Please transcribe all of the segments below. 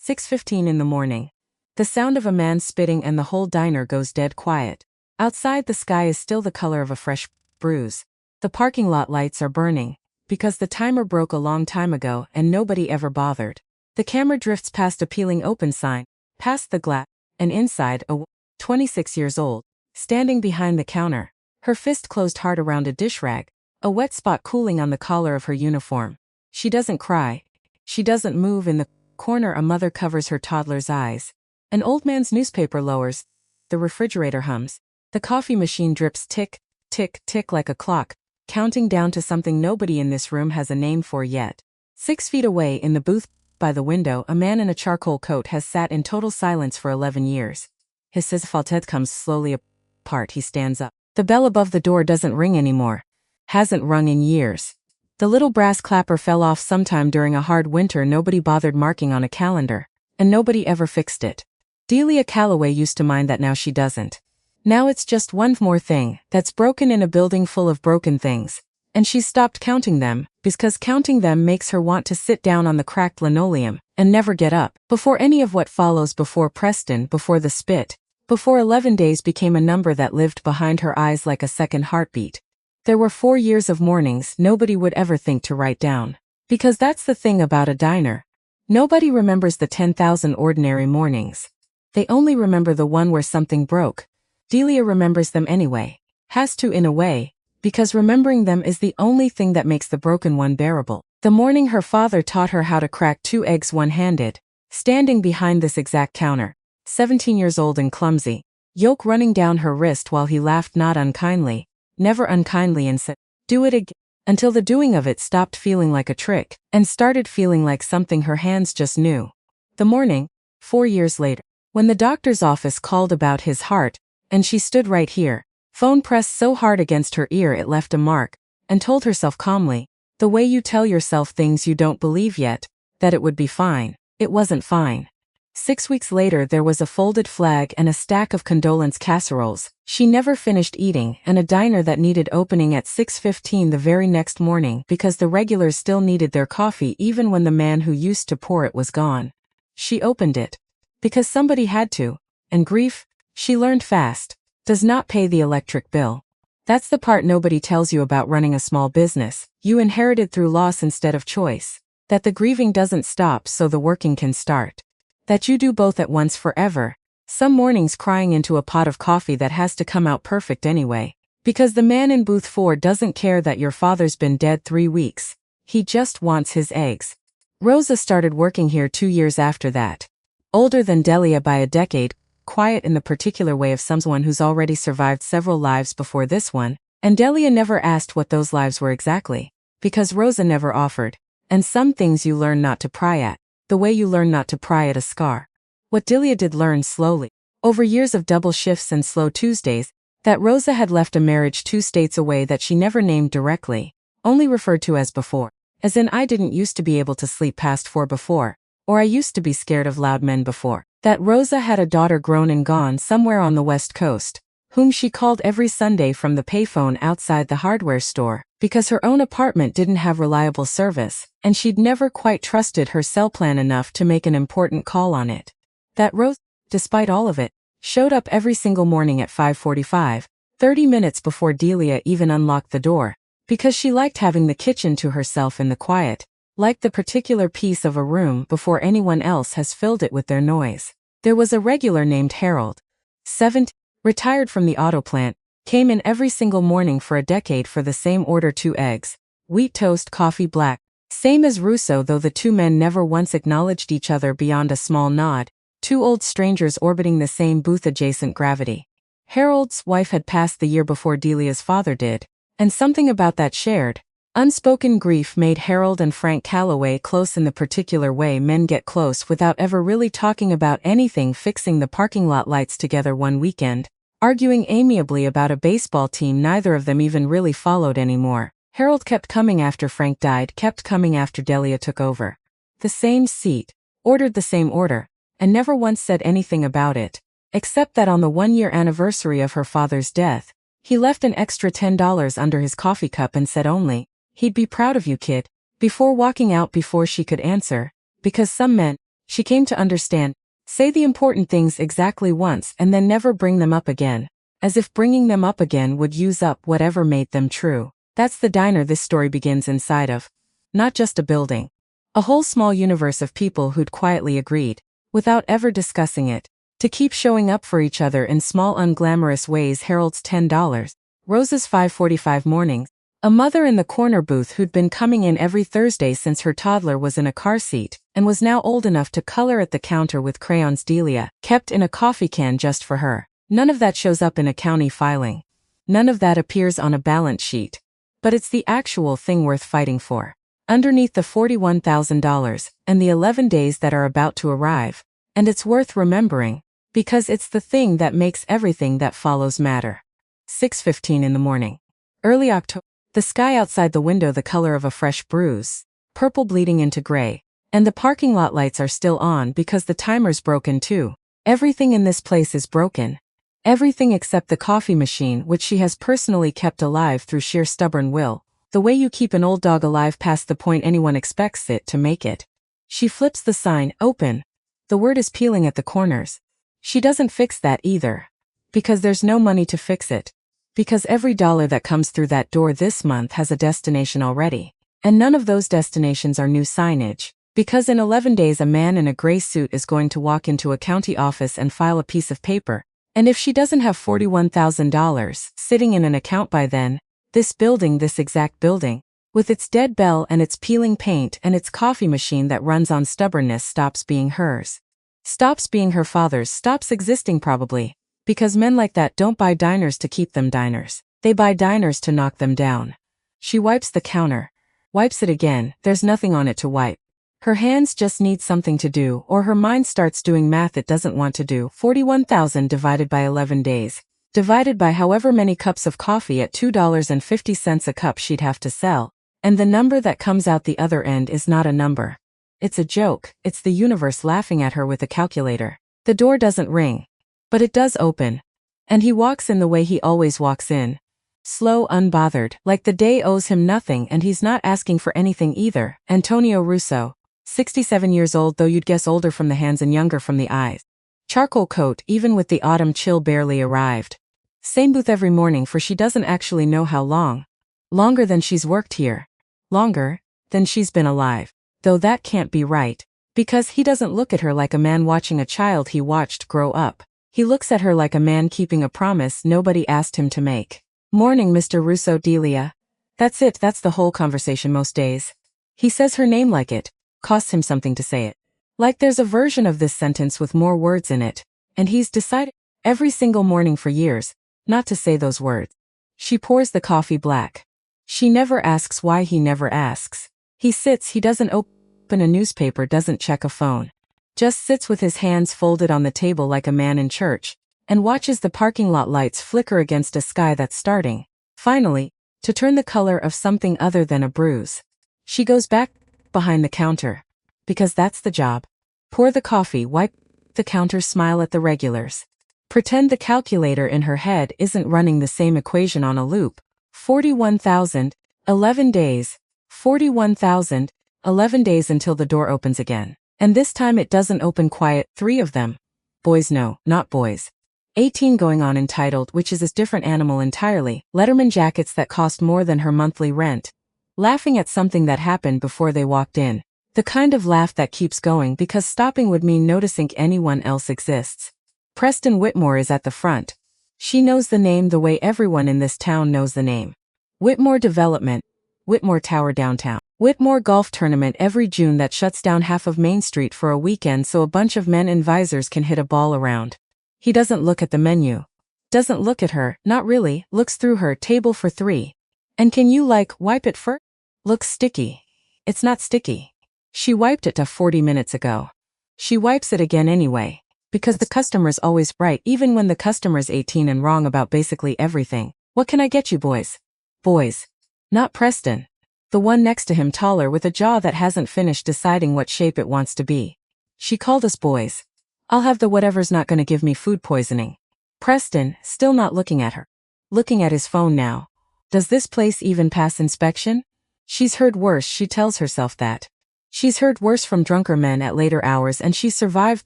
6:15 in the morning. The sound of a man spitting and the whole diner goes dead quiet. Outside, the sky is still the color of a fresh bruise. The parking lot lights are burning, because the timer broke a long time ago and nobody ever bothered. The camera drifts past a peeling open sign, past the glass, and inside, a 26 years old, standing behind the counter, her fist closed hard around a dish rag, a wet spot cooling on the collar of her uniform. She doesn't cry. She doesn't move. In the corner, a mother covers her toddler's eyes. An old man's newspaper lowers. The refrigerator hums. The coffee machine drips tick, tick, tick like a clock, counting down to something nobody in this room has a name for yet. 6 feet away in the booth by the window, a man in a charcoal coat has sat in total silence for 11 years. His head comes slowly apart. He stands up. The bell above the door doesn't ring anymore. Hasn't rung in years. The little brass clapper fell off sometime during a hard winter nobody bothered marking on a calendar, and nobody ever fixed it. Delia Calloway used to mind that, now she doesn't. Now it's just one more thing that's broken in a building full of broken things, and she's stopped counting them, because counting them makes her want to sit down on the cracked linoleum and never get up. Before any of what follows, before Preston, before the spit, before 11 days became a number that lived behind her eyes like a second heartbeat, there were 4 years of mornings nobody would ever think to write down. Because that's the thing about a diner. Nobody remembers the 10,000 ordinary mornings. They only remember the one where something broke. Delia remembers them anyway. Has to, in a way, because remembering them is the only thing that makes the broken one bearable. The morning her father taught her how to crack 2 eggs one-handed, standing behind this exact counter, 17 years old and clumsy, yolk running down her wrist while he laughed not unkindly, never unkindly, and said, "Do it again," until the doing of it stopped feeling like a trick and started feeling like something her hands just knew. The morning, 4 years later, when the doctor's office called about his heart, and she stood right here, phone pressed so hard against her ear it left a mark, and told herself calmly, the way you tell yourself things you don't believe yet, that it would be fine. It wasn't fine. 6 weeks later there was a folded flag and a stack of condolence casseroles she never finished eating, and a diner that needed opening at 6:15 the very next morning because the regulars still needed their coffee even when the man who used to pour it was gone. She opened it. Because somebody had to, and grief, she learned fast, does not pay the electric bill. That's the part nobody tells you about running a small business you inherited through loss instead of choice. That the grieving doesn't stop so the working can start. That you do both at once forever. Some mornings crying into a pot of coffee that has to come out perfect anyway. Because the man in booth 4 doesn't care that your father's been dead 3 weeks. He just wants his eggs. Rosa started working here 2 years after that. Older than Delia by a decade, quiet in the particular way of someone who's already survived several lives before this one, and Delia never asked what those lives were exactly. Because Rosa never offered. And some things you learn not to pry at. The way you learn not to pry at a scar. What Delia did learn slowly, over years of double shifts and slow Tuesdays, that Rosa had left a marriage 2 states away that she never named directly, only referred to as before. As in, I didn't used to be able to sleep past 4 before, or I used to be scared of loud men before. That Rosa had a daughter grown and gone somewhere on the West Coast, whom she called every Sunday from the payphone outside the hardware store, because her own apartment didn't have reliable service, and she'd never quite trusted her cell plan enough to make an important call on it. That Rosa, despite all of it, showed up every single morning at 5:45, 30 minutes before Delia even unlocked the door, because she liked having the kitchen to herself in the quiet, liked the particular piece of a room before anyone else has filled it with their noise. There was a regular named Harold, 70, retired from the auto plant, came in every single morning for a decade for the same order: 2 eggs, wheat toast, coffee black. Same as Russo, though the 2 men never once acknowledged each other beyond a small nod, 2 old strangers orbiting the same booth-adjacent gravity. Harold's wife had passed the year before Delia's father did, and something about that shared, unspoken grief made Harold and Frank Calloway close in the particular way men get close without ever really talking about anything, fixing the parking lot lights together one weekend, arguing amiably about a baseball team neither of them even really followed anymore. Harold kept coming after Frank died, kept coming after Delia took over. The same seat, ordered the same order, and never once said anything about it, except that on the 1-year anniversary of her father's death, he left an extra $10 under his coffee cup and said only, "He'd be proud of you, kid," before walking out before she could answer, because some meant, She came to understand. Say the important things exactly once and then never bring them up again. As if bringing them up again would use up whatever made them true. That's the diner this story begins inside of. Not just a building. A whole small universe of people who'd quietly agreed, without ever discussing it, to keep showing up for each other in small unglamorous ways. Harold's $10. Rose's 5:45 mornings. A mother in the corner booth who'd been coming in every Thursday since her toddler was in a car seat, and was now old enough to color at the counter with crayons. Delia, kept in a coffee can just for her. None of that shows up in a county filing. None of that appears on a balance sheet. But it's the actual thing worth fighting for. Underneath the $41,000, and the 11 days that are about to arrive. And it's worth remembering, because it's the thing that makes everything that follows matter. 6:15 in the morning. Early October. The sky outside the window the color of a fresh bruise, purple bleeding into gray, and the parking lot lights are still on because the timer's broken too. Everything in this place is broken. Everything except the coffee machine, which she has personally kept alive through sheer stubborn will, the way you keep an old dog alive past the point anyone expects it to make it. She flips the sign open. The word is peeling at the corners. She doesn't fix that either. Because there's no money to fix it. Because every dollar that comes through that door this month has a destination already. And none of those destinations are new signage. Because in 11 days a man in a gray suit is going to walk into a county office and file a piece of paper. And if she doesn't have $41,000 sitting in an account by then, this building, this exact building, with its dead bell and its peeling paint and its coffee machine that runs on stubbornness, stops being hers. Stops being her father's, stops existing probably. Because men like that don't buy diners to keep them diners. They buy diners to knock them down. She wipes the counter. Wipes it again, there's nothing on it to wipe. Her hands just need something to do, or her mind starts doing math it doesn't want to do. 41,000 divided by 11 days. Divided by however many cups of coffee at $2.50 a cup she'd have to sell. And the number that comes out the other end is not a number. It's a joke, it's the universe laughing at her with a calculator. The door doesn't ring. But it does open. And he walks in the way he always walks in. Slow, unbothered, like the day owes him nothing and he's not asking for anything either. Antonio Russo. 67 years old, though you'd guess older from the hands and younger from the eyes. Charcoal coat, even with the autumn chill barely arrived. Same booth every morning, for she doesn't actually know how long. Longer than she's worked here. Longer than she's been alive. Though that can't be right. Because he doesn't look at her like a man watching a child he watched grow up. He looks at her like a man keeping a promise nobody asked him to make. Morning, Mr. Russo. Delia. That's it, that's the whole conversation most days. He says her name like it costs him something to say it. Like there's a version of this sentence with more words in it, and he's decided every single morning for years not to say those words. She pours the coffee black. She never asks why, he never asks. He sits, he doesn't open a newspaper, doesn't check a phone. Just sits with his hands folded on the table like a man in church, and watches the parking lot lights flicker against a sky that's starting, finally, to turn the color of something other than a bruise. She goes back behind the counter. Because that's the job. Pour the coffee, wipe the counter, smile at the regulars. Pretend the calculator in her head isn't running the same equation on a loop. 41,000, 11 days. 41,000, 11 days until the door opens again. And this time it doesn't open quiet. 3 of them. Boys, no, not boys. 18 going on, entitled, which is a different animal entirely, Letterman jackets that cost more than her monthly rent. Laughing at something that happened before they walked in. The kind of laugh that keeps going because stopping would mean noticing anyone else exists. Preston Whitmore is at the front. She knows the name the way everyone in this town knows the name. Whitmore Development. Whitmore Tower downtown. Whitmore Golf Tournament every June that shuts down half of Main Street for a weekend so a bunch of men in visors can hit a ball around. He doesn't look at the menu. Doesn't look at her, not really, looks through her. Table for 3. And can you wipe it first? Looks sticky. It's not sticky. She wiped it 40 minutes ago. She wipes it again anyway. Because the customer's always right even when the customer's 18 and wrong about basically everything. What can I get you, boys? Boys. Not Preston. The one next to him, taller with a jaw that hasn't finished deciding what shape it wants to be. She called us boys. I'll have the whatever's not gonna give me food poisoning. Preston, still not looking at her. Looking at his phone now. Does this place even pass inspection? She's heard worse, she tells herself that. She's heard worse from drunker men at later hours and she's survived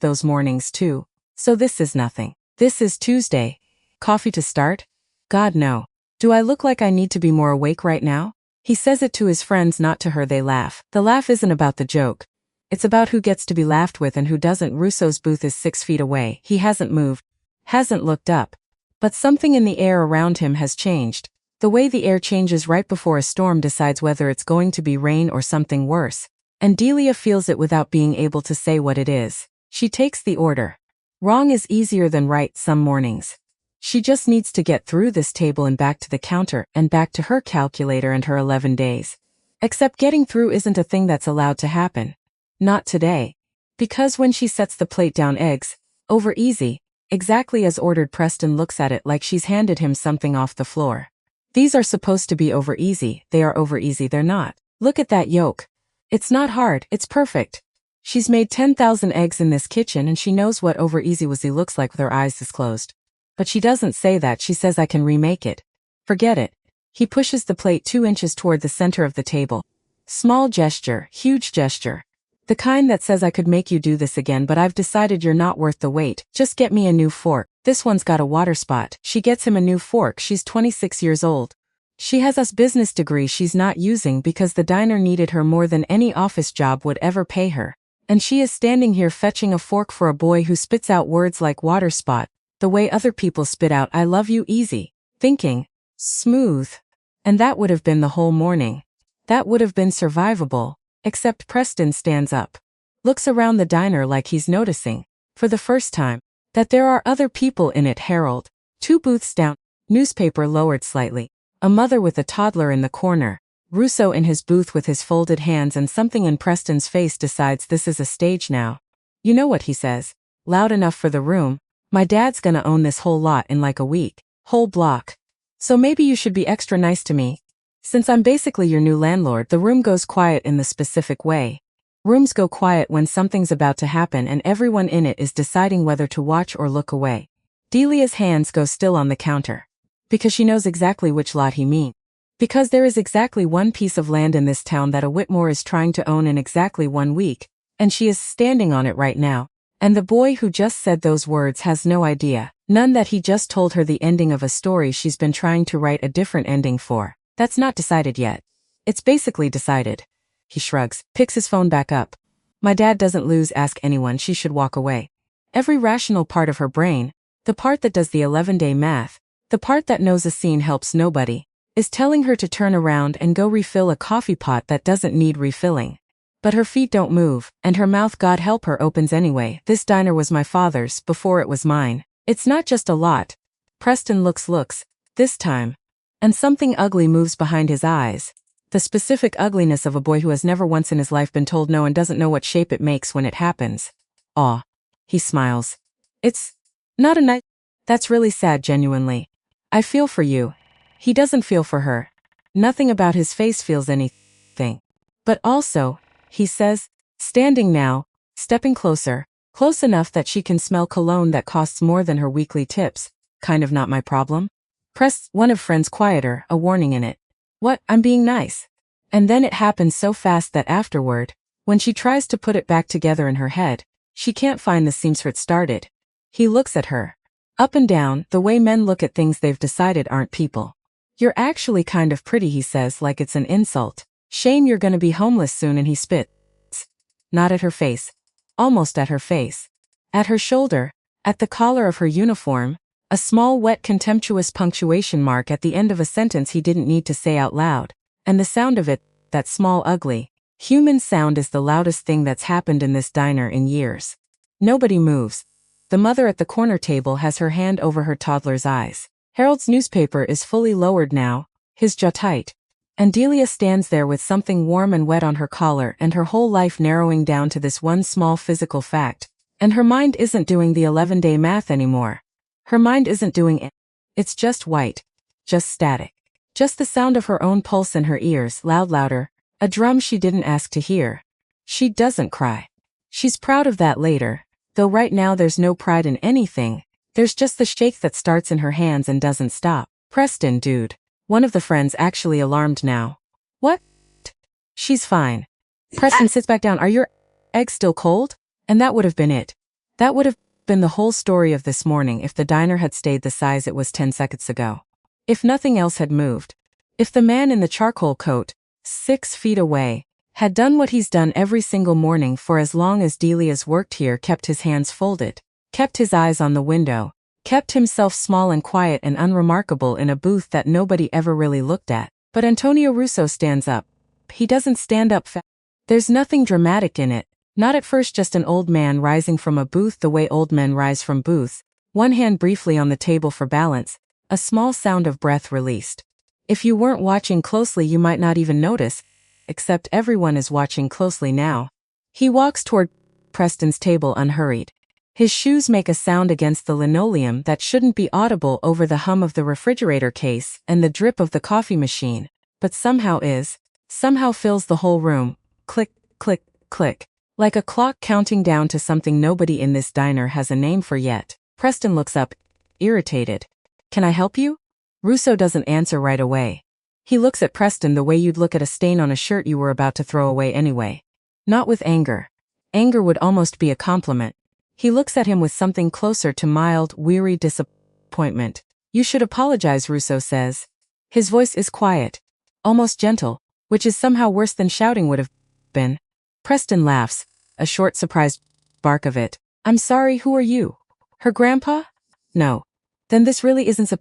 those mornings too. So this is nothing. This is Tuesday. Coffee to start? God no. Do I look like I need to be more awake right now? He says it to his friends, not to her. They laugh. The laugh isn't about the joke. It's about who gets to be laughed with and who doesn't. Russo's booth is 6 feet away. He hasn't moved. Hasn't looked up. But something in the air around him has changed. The way the air changes right before a storm decides whether it's going to be rain or something worse. And Delia feels it without being able to say what it is. She takes the order. Wrong is easier than right some mornings. She just needs to get through this table and back to the counter and back to her calculator and her 11 days. Except getting through isn't a thing that's allowed to happen. Not today. Because when she sets the plate down, eggs, over easy, exactly as ordered, Preston looks at it like she's handed him something off the floor. These are supposed to be over easy. They are over easy. They're not. Look at that yolk. It's not hard. It's perfect. She's made 10,000 eggs in this kitchen and she knows what over easy looks like with her eyes closed. But she doesn't say that. She says, I can remake it. Forget it. He pushes the plate 2 inches toward the center of the table. Small gesture, huge gesture. The kind that says I could make you do this again, but I've decided you're not worth the wait. Just get me a new fork. This one's got a water spot. She gets him a new fork. She's 26 years old. She has a business degree she's not using because the diner needed her more than any office job would ever pay her. And she is standing here fetching a fork for a boy who spits out words like water spot, the way other people spit out I love you easy, thinking, smooth. And that would have been the whole morning. That would have been survivable. Except Preston stands up. Looks around the diner like he's noticing, for the first time, that there are other people in it. Harold. 2 booths down. Newspaper lowered slightly. A mother with a toddler in the corner. Russo in his booth with his folded hands, and something in Preston's face decides this is a stage now. You know what he says? Loud enough for the room. My dad's gonna own this whole lot in like a week. Whole block. So maybe you should be extra nice to me. Since I'm basically your new landlord. The room goes quiet in the specific way. Rooms go quiet when something's about to happen and everyone in it is deciding whether to watch or look away. Delia's hands go still on the counter. Because she knows exactly which lot he means. Because there is exactly one piece of land in this town that a Whitmore is trying to own in exactly 1 week, and she is standing on it right now. And the boy who just said those words has no idea. None that he just told her the ending of a story she's been trying to write a different ending for. That's not decided yet. It's basically decided. He shrugs, picks his phone back up. My dad doesn't lose. Ask anyone. She should walk away. Every rational part of her brain, the part that does the 11-day math, the part that knows a scene helps nobody, is telling her to turn around and go refill a coffee pot that doesn't need refilling. But her feet don't move, and her mouth, God help her, opens anyway. This diner was my father's before it was mine. It's not just a lot. Preston looks, this time. And something ugly moves behind his eyes. The specific ugliness of a boy who has never once in his life been told no and doesn't know what shape it makes when it happens. Aw. He smiles. It's not a night. That's really sad, genuinely. I feel for you. He doesn't feel for her. Nothing about his face feels anything. But also, he says, standing now, stepping closer, close enough that she can smell cologne that costs more than her weekly tips. Kind of not my problem. Press one of friends, quieter, a warning in it. What? I'm being nice. And then it happens so fast that afterward, when she tries to put it back together in her head, she can't find the seams where it started. He looks at her. Up and down, the way men look at things they've decided aren't people. You're actually kind of pretty, he says like it's an insult. Shame you're gonna be homeless soon. And he spits. Not at her face. Almost at her face. At her shoulder. At the collar of her uniform. A small wet contemptuous punctuation mark at the end of a sentence he didn't need to say out loud. And the sound of it, that small ugly, human sound, is the loudest thing that's happened in this diner in years. Nobody moves. The mother at the corner table has her hand over her toddler's eyes. Harold's newspaper is fully lowered now, his jaw tight. And Delia stands there with something warm and wet on her collar and her whole life narrowing down to this one small physical fact. And her mind isn't doing the 11-day math anymore. Her mind isn't doing it. It's just white. Just static. Just the sound of her own pulse in her ears, louder. A drum she didn't ask to hear. She doesn't cry. She's proud of that later, though right now there's no pride in anything. There's just the shake that starts in her hands and doesn't stop. Preston, dude. One of the friends actually alarmed now. What? She's fine. Preston sits back down. Are your eggs still cold? And that would have been it. That would have been the whole story of this morning if the diner had stayed the size it was 10 seconds ago. If nothing else had moved. If the man in the charcoal coat, 6 feet away, had done what he's done every single morning for as long as Delia's worked here, kept his hands folded, kept his eyes on the window, kept himself small and quiet and unremarkable in a booth that nobody ever really looked at. But Antonio Russo stands up. He doesn't stand up fast. There's nothing dramatic in it. Not at first, just an old man rising from a booth the way old men rise from booths, one hand briefly on the table for balance, a small sound of breath released. If you weren't watching closely you might not even notice, except everyone is watching closely now. He walks toward Preston's table unhurried. His shoes make a sound against the linoleum that shouldn't be audible over the hum of the refrigerator case and the drip of the coffee machine, but somehow is, somehow fills the whole room. Click, click, click. Like a clock counting down to something nobody in this diner has a name for yet. Preston looks up, irritated. Can I help you? Russo doesn't answer right away. He looks at Preston the way you'd look at a stain on a shirt you were about to throw away anyway. Not with anger. Anger would almost be a compliment. He looks at him with something closer to mild, weary disappointment. You should apologize, Russo says. His voice is quiet, almost gentle, which is somehow worse than shouting would have been. Preston laughs, a short surprised bark of it. I'm sorry, who are you? Her grandpa? No. Then this really isn't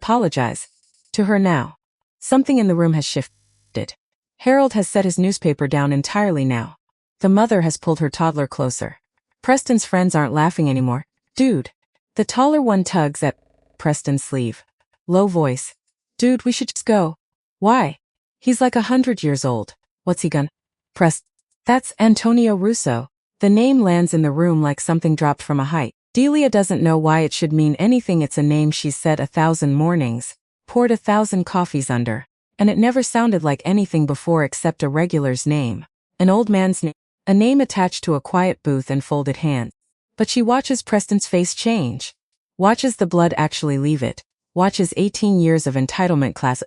apologize. To her now. Something in the room has shifted. Harold has set his newspaper down entirely now. The mother has pulled her toddler closer. Preston's friends aren't laughing anymore. Dude. The taller one tugs at Preston's sleeve. Low voice. Dude, we should just go. Why? He's like 100 years old. What's he gonna? That's Antonio Russo. The name lands in the room like something dropped from a height. Delia doesn't know why it should mean anything. It's a name she's said 1,000 mornings, poured 1,000 coffees under, and it never sounded like anything before except a regular's name. An old man's name. A name attached to a quiet booth and folded hands. But she watches Preston's face change. Watches the blood actually leave it. Watches 18 years of entitlement class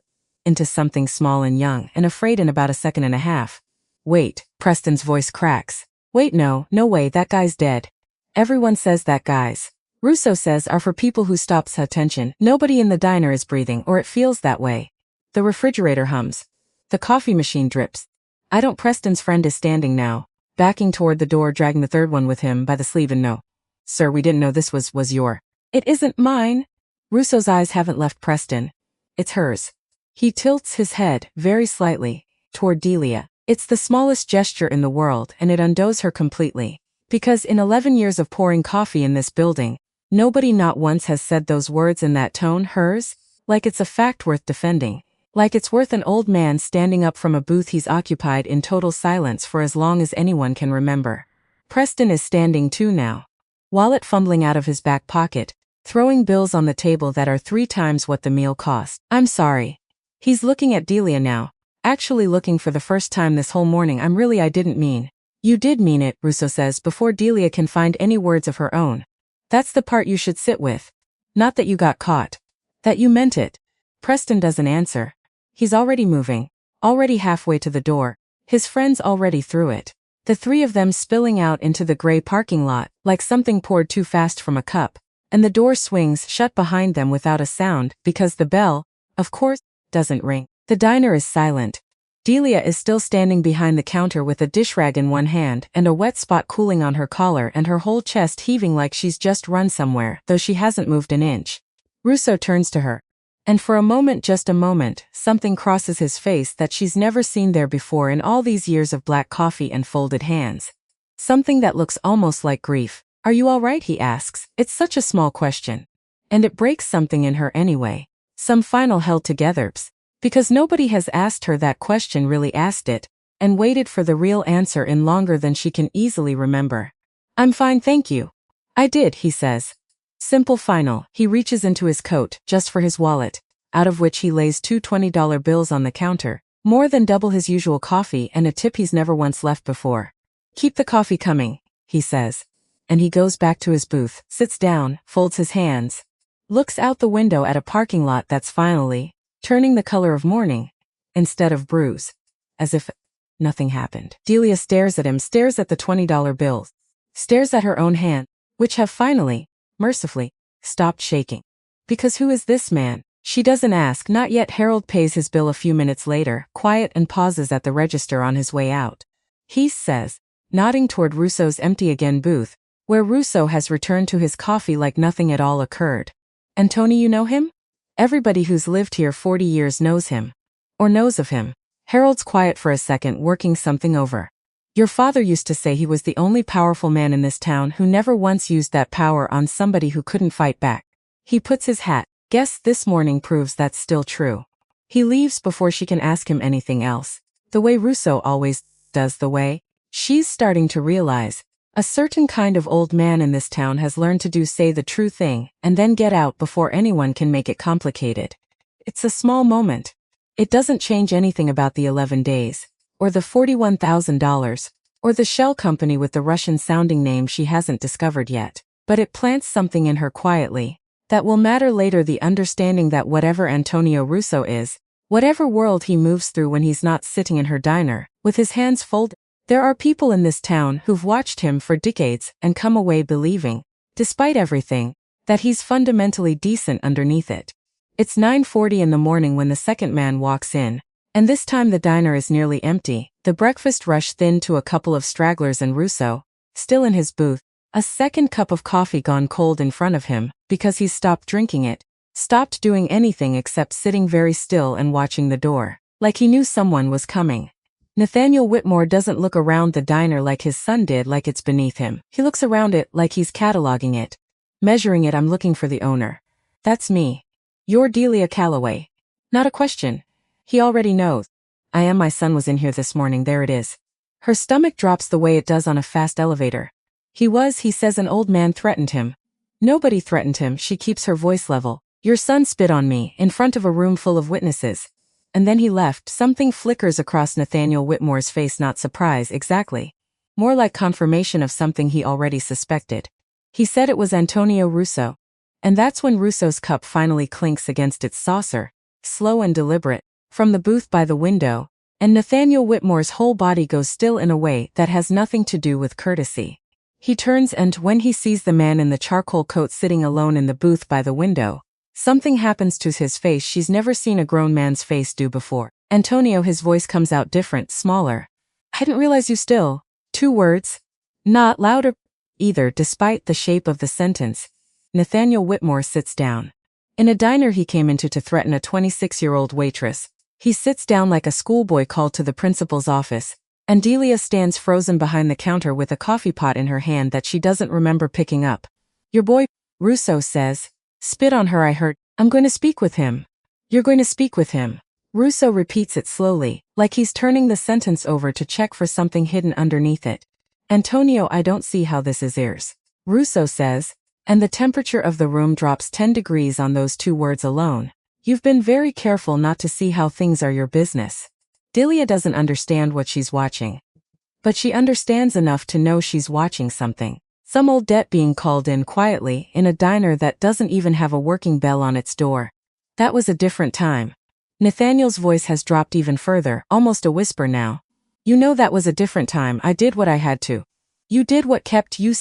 into something small and young and afraid in about a second and a half. Wait, Preston's voice cracks. Wait, no way, that guy's dead. Everyone says that guys, Russo says, are for people who stops attention. Nobody in the diner is breathing, or it feels that way. The refrigerator hums. The coffee machine drips. I don't. Preston's friend is standing now, backing toward the door, dragging the third one with him by the sleeve. And no. Sir, we didn't know this was your. It isn't mine. Russo's eyes haven't left Preston. It's hers. He tilts his head, very slightly, toward Delia. It's the smallest gesture in the world and it undoes her completely. Because in 11 years of pouring coffee in this building, nobody not once has said those words in that tone, hers, like it's a fact worth defending. Like it's worth an old man standing up from a booth he's occupied in total silence for as long as anyone can remember. Preston is standing too now. Wallet fumbling out of his back pocket, throwing bills on the table that are 3 times what the meal cost. I'm sorry. He's looking at Delia now. Actually looking for the first time this whole morning. I didn't mean. You did mean it, Russo says before Delia can find any words of her own. That's the part you should sit with. Not that you got caught. That you meant it. Preston doesn't answer. He's already moving. Already halfway to the door. His friends already through it. The 3 of them spilling out into the gray parking lot like something poured too fast from a cup. And the door swings shut behind them without a sound because the bell, of course, doesn't ring. The diner is silent. Delia is still standing behind the counter with a dish rag in one hand and a wet spot cooling on her collar and her whole chest heaving like she's just run somewhere, though she hasn't moved an inch. Russo turns to her. And for a moment, just a moment, something crosses his face that she's never seen there before in all these years of black coffee and folded hands. Something that looks almost like grief. Are you all right? He asks. It's such a small question. And it breaks something in her anyway. Some final held together. Because nobody has asked her that question, really asked it, and waited for the real answer in longer than she can easily remember. I'm fine, thank you. I did, he says. Simple final. He reaches into his coat, just for his wallet, out of which he lays 2 $20 bills on the counter, more than double his usual coffee and a tip he's never once left before. Keep the coffee coming, he says. And he goes back to his booth, sits down, folds his hands, looks out the window at a parking lot that's finally turning the color of morning, instead of bruise. As if Nothing happened. Delia stares at him, stares at the $20 bills, stares at her own hand, which have finally, mercifully, stopped shaking. Because who is this man? She doesn't ask, not yet. Harold pays his bill a few minutes later, quiet, and pauses at the register on his way out. He says, nodding toward Russo's empty again booth, where Russo has returned to his coffee like nothing at all occurred. And Tony, you know him? Everybody who's lived here 40 years knows him. Or knows of him. Harold's quiet for a second, working something over. Your father used to say he was the only powerful man in this town who never once used that power on somebody who couldn't fight back. He puts his hat. Guess this morning proves that's still true. He leaves before she can ask him anything else. The way Russo always does, the way she's starting to realize. A certain kind of old man in this town has learned to say the true thing and then get out before anyone can make it complicated. It's a small moment. It doesn't change anything about the 11 days, or the $41,000, or the shell company with the Russian-sounding name she hasn't discovered yet. But it plants something in her quietly that will matter later, the understanding that whatever Antonio Russo is, whatever world he moves through when he's not sitting in her diner, with his hands folded, there are people in this town who've watched him for decades and come away believing, despite everything, that he's fundamentally decent underneath it. It's 9:40 in the morning when the second man walks in, and this time the diner is nearly empty, the breakfast rush thinned to a couple of stragglers and Russo, still in his booth, a second cup of coffee gone cold in front of him, because he's stopped drinking it, stopped doing anything except sitting very still and watching the door, like he knew someone was coming. Nathaniel Whitmore doesn't look around the diner like his son did, like it's beneath him. He looks around it like he's cataloging it, measuring it. I'm looking for the owner. That's me. You're Delia Calloway. Not a question. He already knows. I am. My son was in here this morning. There it is. Her stomach drops the way it does on a fast elevator. He says an old man threatened him. Nobody threatened him. She keeps her voice level. Your son spit on me, in front of a room full of witnesses. And then he left. Something flickers across Nathaniel Whitmore's face. Not surprise, exactly. More like confirmation of something he already suspected. He said it was Antonio Russo. And that's when Russo's cup finally clinks against its saucer, slow and deliberate, from the booth by the window, and Nathaniel Whitmore's whole body goes still in a way that has nothing to do with courtesy. He turns, and when he sees the man in the charcoal coat sitting alone in the booth by the window, something happens to his face she's never seen a grown man's face do before. Antonio, his voice comes out different, smaller. I didn't realize you still. 2 words. Not louder either, despite the shape of the sentence. Nathaniel Whitmore sits down. In a diner he came into to threaten a 26-year-old waitress. He sits down like a schoolboy called to the principal's office, and Delia stands frozen behind the counter with a coffee pot in her hand that she doesn't remember picking up. Your boy, Russo says. Spit on her, I heard. I'm going to speak with him. You're going to speak with him. Russo repeats it slowly, like he's turning the sentence over to check for something hidden underneath it. Antonio, I don't see how this is yours. Russo says, and the temperature of the room drops 10 degrees on those 2 words alone. You've been very careful not to see how things are your business. Delia doesn't understand what she's watching. But she understands enough to know she's watching something. Some old debt being called in quietly in a diner that doesn't even have a working bell on its door. That was a different time. Nathaniel's voice has dropped even further, almost a whisper now. You know that was a different time. I did what I had to. You did what kept you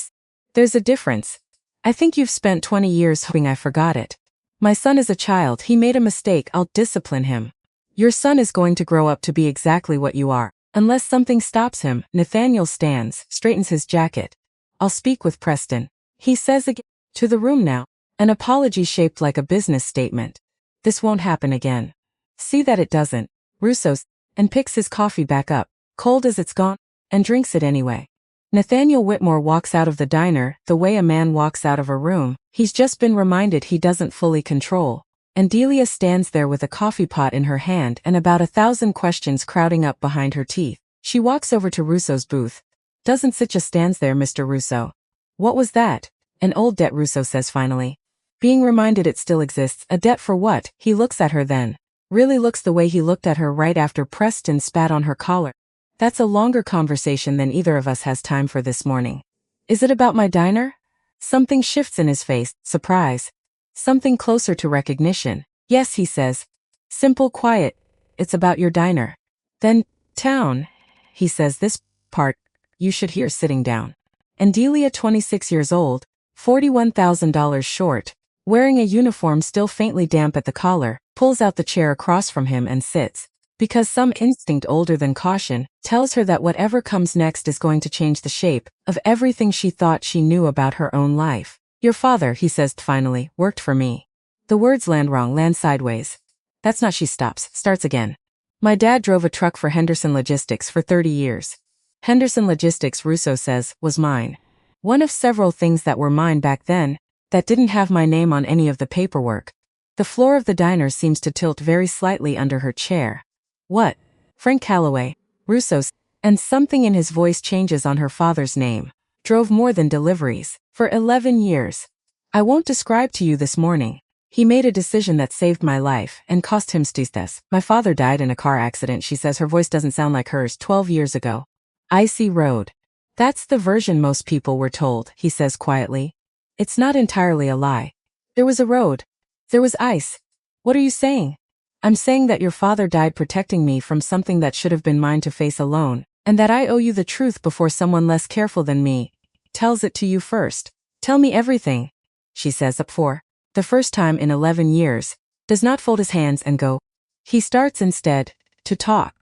There's a difference. I think you've spent 20 years hoping I forgot it. My son is a child. He made a mistake. I'll discipline him. Your son is going to grow up to be exactly what you are. Unless something stops him. Nathaniel stands, straightens his jacket. I'll speak with Preston. He says again, to the room now. An apology shaped like a business statement. This won't happen again. See that it doesn't. Russo's, and picks his coffee back up, cold as it's gone, and drinks it anyway. Nathaniel Whitmore walks out of the diner the way a man walks out of a room he's just been reminded he doesn't fully control. And Delia stands there with a coffee pot in her hand and about 1,000 questions crowding up behind her teeth. She walks over to Russo's booth. Doesn't sit, just stands there. Mr. Russo. What was that? An old debt, Russo says finally. Being reminded it still exists. A debt for what? He looks at her then. Really looks the way he looked at her right after Preston spat on her collar. That's a longer conversation than either of us has time for this morning. Is it about my diner? Something shifts in his face, surprise. Something closer to recognition. Yes, he says. Simple, quiet. It's about your diner. Then, town. he says, this part, you should hear sitting down. And Delia, 26 years old, $41,000 short, wearing a uniform still faintly damp at the collar, pulls out the chair across from him and sits. Because some instinct older than caution tells her that whatever comes next is going to change the shape of everything she thought she knew about her own life. Your father, he says finally, worked for me. The words land wrong, land sideways. That's not. She stops, starts again. My dad drove a truck for Henderson Logistics for 30 years. Henderson Logistics, Russo says, was mine. One of several things that were mine back then that didn't have my name on any of the paperwork. The floor of the diner seems to tilt very slightly under her chair. What? Frank Calloway, Russo's, and something in his voice changes on her father's name. Drove more than deliveries. For 11 years. I won't describe to you this morning. He made a decision that saved my life and cost him stistes. My father died in a car accident, she says. Her voice doesn't sound like hers. 12 years ago. Icy road. That's the version most people were told, he says quietly. It's not entirely a lie. There was a road. There was ice. What are you saying? I'm saying that your father died protecting me from something that should have been mine to face alone, and that I owe you the truth before someone less careful than me tells it to you first. Tell me everything, she says, up for the first time in 11 years, does not fold his hands and go. He starts instead to talk.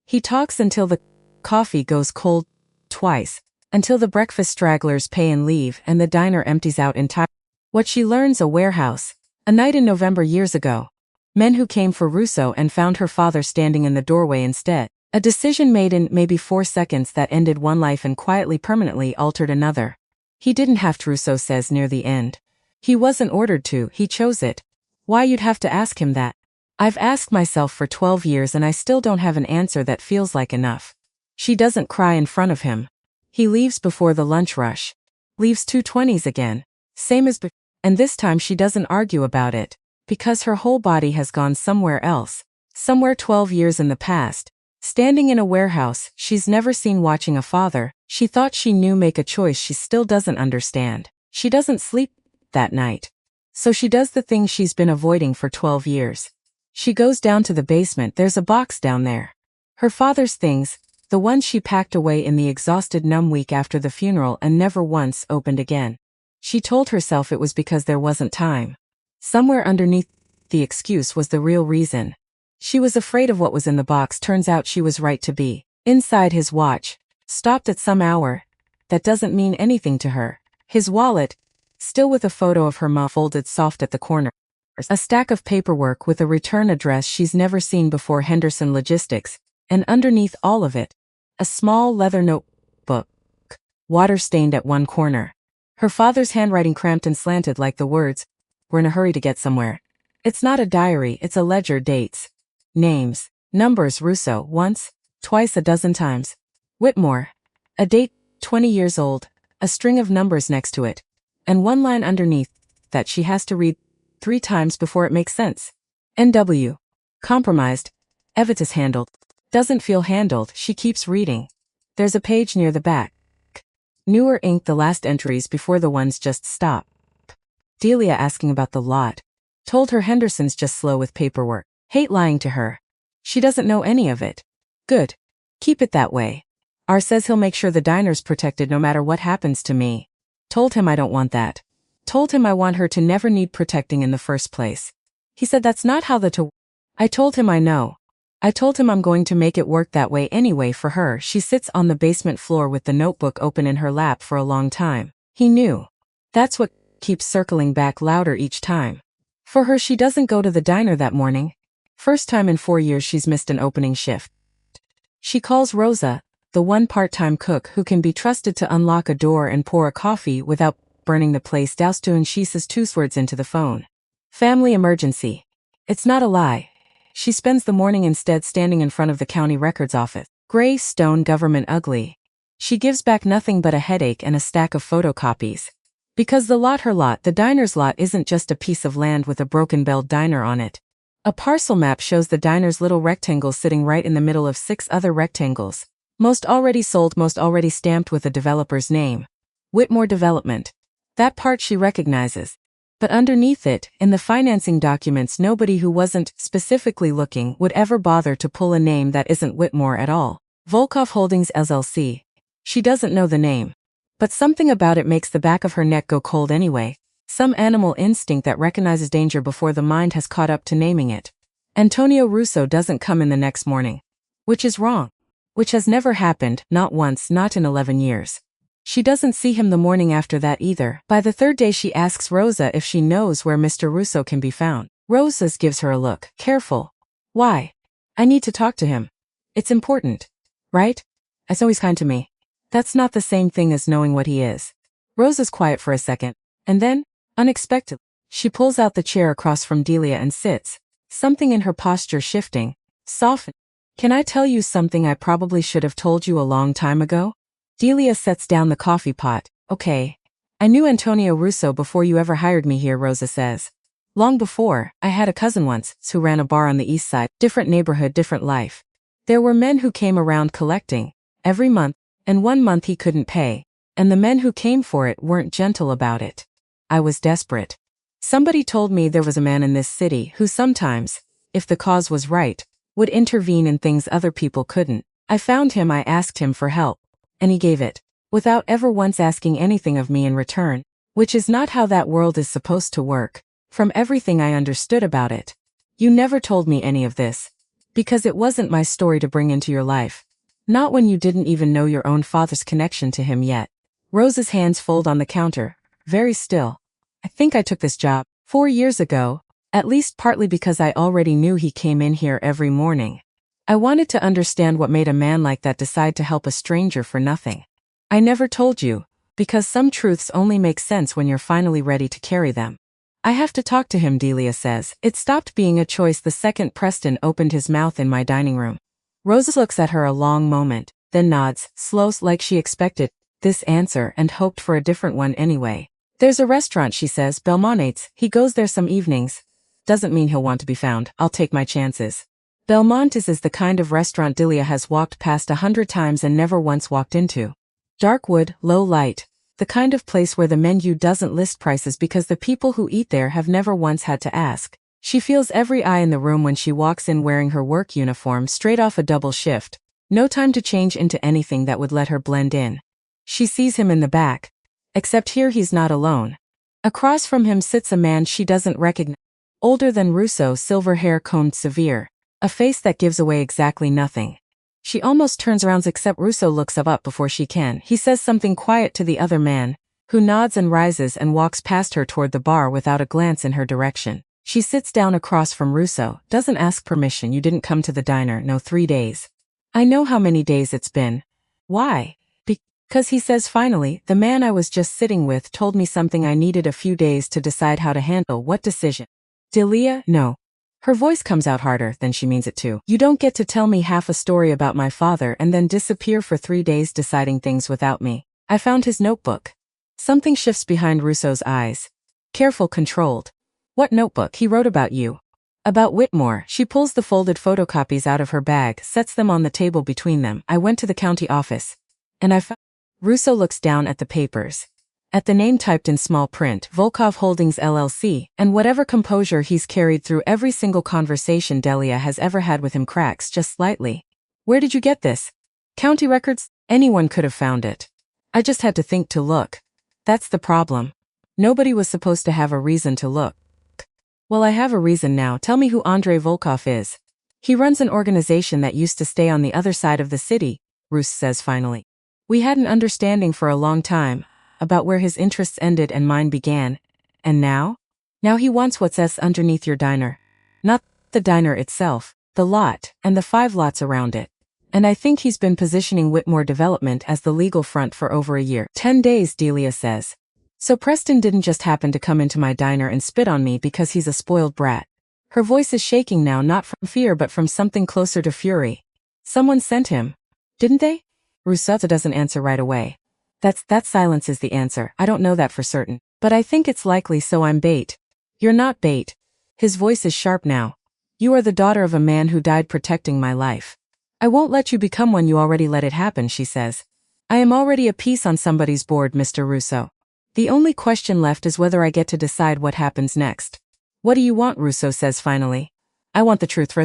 He talks until the coffee goes cold twice, until the breakfast stragglers pay and leave and the diner empties out entirely. What she learns: a warehouse, a night in November years ago. Men who came for Russo and found her father standing in the doorway instead. A decision made in maybe 4 seconds that ended one life and quietly permanently altered another. He didn't have to, Russo says near the end. He wasn't ordered to, he chose it. Why, you'd have to ask him that. I've asked myself for 12 years and I still don't have an answer that feels like enough. She doesn't cry in front of him. He leaves before the lunch rush. Leaves 2:20s again. Same as before. And this time she doesn't argue about it. Because her whole body has gone somewhere else. Somewhere 12 years in the past. Standing in a warehouse she's never seen, watching a father she thought she knew make a choice she still doesn't understand. She doesn't sleep that night. So she does the thing she's been avoiding for 12 years. She goes down to the basement. There's a box down there. Her father's things, the ones she packed away in the exhausted numb week after the funeral and never once opened again. She told herself it was because there wasn't time. Somewhere underneath the excuse was the real reason. She was afraid of what was in the box. Turns out she was right to be. Inside, his watch, stopped at some hour. That doesn't mean anything to her. His wallet, still with a photo of her mom folded soft at the corner. A stack of paperwork with a return address she's never seen before, Henderson Logistics, and underneath all of it, a small leather notebook, water-stained at one corner. Her father's handwriting cramped and slanted like the words, "We're in a hurry to get somewhere." It's not a diary, it's a ledger. Dates, names, numbers. Russo, once, twice, a dozen times. Whitmore, a date, 20 years old, a string of numbers next to it, and one line underneath that she has to read 3 times before it makes sense. NW. Compromised. Evitus handled. Doesn't feel handled. She keeps reading. There's a page near the back. Newer ink, the last entries before the ones just stop. Delia asking about the lot. Told her Henderson's just slow with paperwork. Hate lying to her. She doesn't know any of it. Good. Keep it that way. R says he'll make sure the diner's protected no matter what happens to me. Told him I don't want that. Told him I want her to never need protecting in the first place. He said that's not how I told him I know. I told him I'm going to make it work that way anyway for her. She sits on the basement floor with the notebook open in her lap for a long time. He knew. That's what keeps circling back louder each time. For her, she doesn't go to the diner that morning. First time in 4 years she's missed an opening shift. She calls Rosa, the one part-time cook who can be trusted to unlock a door and pour a coffee without burning the place doused to, and she says 2 words into the phone. Family emergency. It's not a lie. She spends the morning instead standing in front of the county records office. Gray stone government ugly. She gives back nothing but a headache and a stack of photocopies. Because the lot, her lot, the diner's lot, isn't just a piece of land with a broken-belled diner on it. A parcel map shows the diner's little rectangles sitting right in the middle of 6 other rectangles. Most already sold, most already stamped with a developer's name. Whitmore Development. That part she recognizes. But underneath it, in the financing documents, nobody who wasn't specifically looking would ever bother to pull a name that isn't Whitmore at all. Volkov Holdings LLC. She doesn't know the name. But something about it makes the back of her neck go cold anyway. Some animal instinct that recognizes danger before the mind has caught up to naming it. Antonio Russo doesn't come in the next morning. Which is wrong. Which has never happened, not once, not in 11 years. She doesn't see him the morning after that either. By the third day she asks Rosa if she knows where Mr. Russo can be found. Rosa gives her a look. Careful. Why? I need to talk to him. It's important. Right? As always kind to me. That's not the same thing as knowing what he is. Rosa's quiet for a second. And then, unexpectedly, she pulls out the chair across from Delia and sits. Something in her posture shifting. Soften. Can I tell you something I probably should have told you a long time ago? Delia sets down the coffee pot. Okay. I knew Antonio Russo before you ever hired me here, Rosa says. Long before, I had a cousin once who ran a bar on the east side. Different neighborhood, different life. There were men who came around collecting. Every month. And 1 month he couldn't pay. And the men who came for it weren't gentle about it. I was desperate. Somebody told me there was a man in this city who sometimes, if the cause was right, would intervene in things other people couldn't. I found him, I asked him for help. And he gave it. Without ever once asking anything of me in return. Which is not how that world is supposed to work. From everything I understood about it. You never told me any of this. Because it wasn't my story to bring into your life. Not when you didn't even know your own father's connection to him yet. Rosa's hands fold on the counter, very still. I think I took this job 4 years ago, at least partly because I already knew he came in here every morning. I wanted to understand what made a man like that decide to help a stranger for nothing. I never told you, because some truths only make sense when you're finally ready to carry them. I have to talk to him, Delia says. It stopped being a choice the second Preston opened his mouth in my dining room. Rosa looks at her a long moment, then nods, slow like she expected this answer and hoped for a different one anyway. There's a restaurant, she says, Belmonta's. He goes there some evenings. Doesn't mean he'll want to be found. I'll take my chances. Belmonta's is the kind of restaurant Delia has walked past 100 times and never once walked into. Dark wood, low light. The kind of place where the menu doesn't list prices because the people who eat there have never once had to ask. She feels every eye in the room when she walks in wearing her work uniform straight off a double shift. No time to change into anything that would let her blend in. She sees him in the back. Except here he's not alone. Across from him sits a man she doesn't recognize. Older than Russo, silver hair combed severe. A face that gives away exactly nothing. She almost turns around except Russo looks up before she can. He says something quiet to the other man, who nods and rises and walks past her toward the bar without a glance in her direction. She sits down across from Russo, doesn't ask permission. You didn't come to the diner, no 3 days. I know how many days it's been. Why? Because he says finally, the man I was just sitting with told me something I needed a few days to decide how to handle. What decision? Delia, no. Her voice comes out harder than she means it to. You don't get to tell me half a story about my father and then disappear for 3 days deciding things without me. I found his notebook. Something shifts behind Russo's eyes. Careful, controlled. What notebook? He wrote about you. About Whitmore. She pulls the folded photocopies out of her bag, sets them on the table between them. I went to the county office. And I found... Russo looks down at the papers. At the name typed in small print, Volkov Holdings LLC, and whatever composure he's carried through every single conversation Delia has ever had with him cracks just slightly. Where did you get this? County records? Anyone could have found it. I just had to think to look. That's the problem. Nobody was supposed to have a reason to look. Well, I have a reason now. Tell me who Andrei Volkov is. He runs an organization that used to stay on the other side of the city, Rus says finally. We had an understanding for a long time, about where his interests ended and mine began. And now? Now he wants what's underneath your diner. Not the diner itself, the lot, and the 5 lots around it. And I think he's been positioning Whitmore Development as the legal front for over a year. 10 days, Delia says. So Preston didn't just happen to come into my diner and spit on me because he's a spoiled brat. Her voice is shaking now, not from fear but from something closer to fury. Someone sent him. Didn't they? Rusata doesn't answer right away. That silence is the answer. I don't know that for certain. But I think it's likely, so I'm bait. You're not bait. His voice is sharp now. You are the daughter of a man who died protecting my life. I won't let you become one. You already let it happen, she says. I am already a piece on somebody's board, Mr. Russo. The only question left is whether I get to decide what happens next. What do you want? Russo says finally. I want the truth.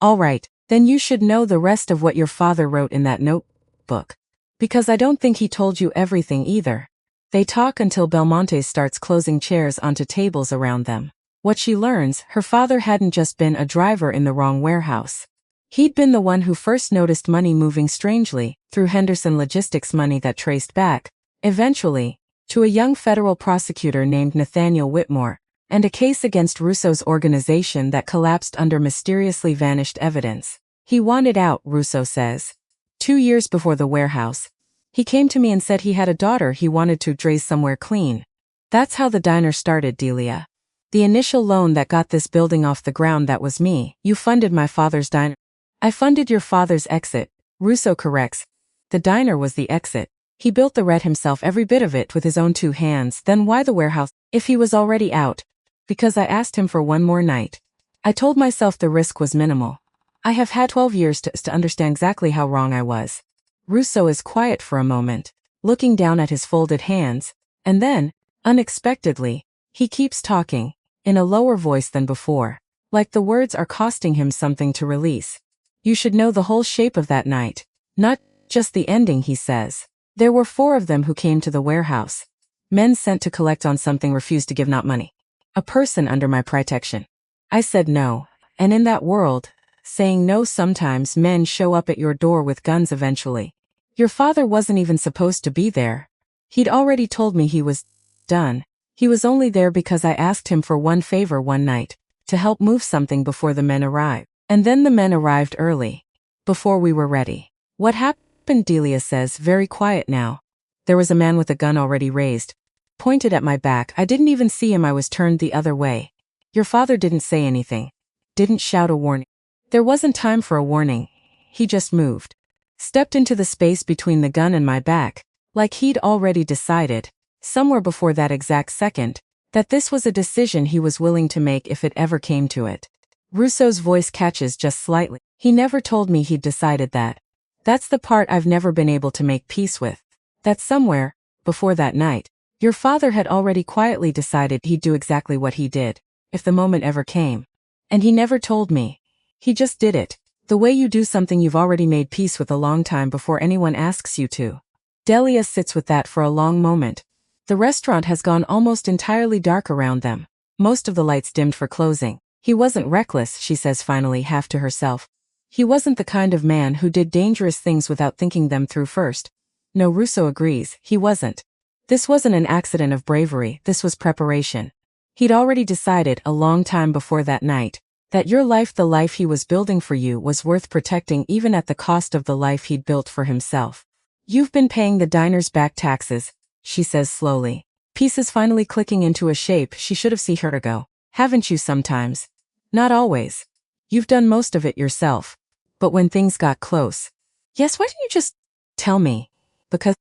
All right. Then you should know the rest of what your father wrote in that notebook. Because I don't think he told you everything either. They talk until Belmonte starts closing chairs onto tables around them. What she learns, her father hadn't just been a driver in the wrong warehouse. He'd been the one who first noticed money moving strangely, through Henderson Logistics money that traced back, eventually, to a young federal prosecutor named Nathaniel Whitmore, and a case against Russo's organization that collapsed under mysteriously vanished evidence. He wanted out, Russo says. 2 years before the warehouse. He came to me and said he had a daughter he wanted to raise somewhere clean. That's how the diner started, Delia. The initial loan that got this building off the ground, that was me. You funded my father's diner. I funded your father's exit, Russo corrects. The diner was the exit. He built the red himself, every bit of it, with his own 2 hands. Then why the warehouse, if he was already out? Because I asked him for one more night. I told myself the risk was minimal. I have had 12 years to understand exactly how wrong I was. Russo is quiet for a moment, looking down at his folded hands, and then, unexpectedly, he keeps talking, in a lower voice than before, like the words are costing him something to release. You should know the whole shape of that night, not just the ending, he says. There were 4 of them who came to the warehouse. Men sent to collect on something refused to give, not money. A person under my protection. I said no, and in that world, saying no, sometimes men show up at your door with guns eventually. Your father wasn't even supposed to be there. He'd already told me he was done. He was only there because I asked him for one favor one night, to help move something before the men arrived. And then the men arrived early, before we were ready. What happened, Delia says, very quiet now. There was a man with a gun already raised, pointed at my back. I didn't even see him, I was turned the other way. Your father didn't say anything, didn't shout a warning. There wasn't time for a warning. He just moved. Stepped into the space between the gun and my back, like he'd already decided, somewhere before that exact second, that this was a decision he was willing to make if it ever came to it. Russo's voice catches just slightly. He never told me he'd decided that. That's the part I've never been able to make peace with. That somewhere, before that night, your father had already quietly decided he'd do exactly what he did, if the moment ever came. And he never told me. He just did it, the way you do something you've already made peace with a long time before anyone asks you to. Delia sits with that for a long moment. The restaurant has gone almost entirely dark around them, most of the lights dimmed for closing. He wasn't reckless, she says finally, half to herself. He wasn't the kind of man who did dangerous things without thinking them through first. No, Russo agrees, he wasn't. This wasn't an accident of bravery, this was preparation. He'd already decided a long time before that night, that your life, the life he was building for you, was worth protecting even at the cost of the life he'd built for himself. You've been paying the diner's back taxes, she says slowly, pieces finally clicking into a shape she should have seen her ago. Haven't you sometimes? Not always. You've done most of it yourself. But when things got close. Yes, why didn't you just tell me? Because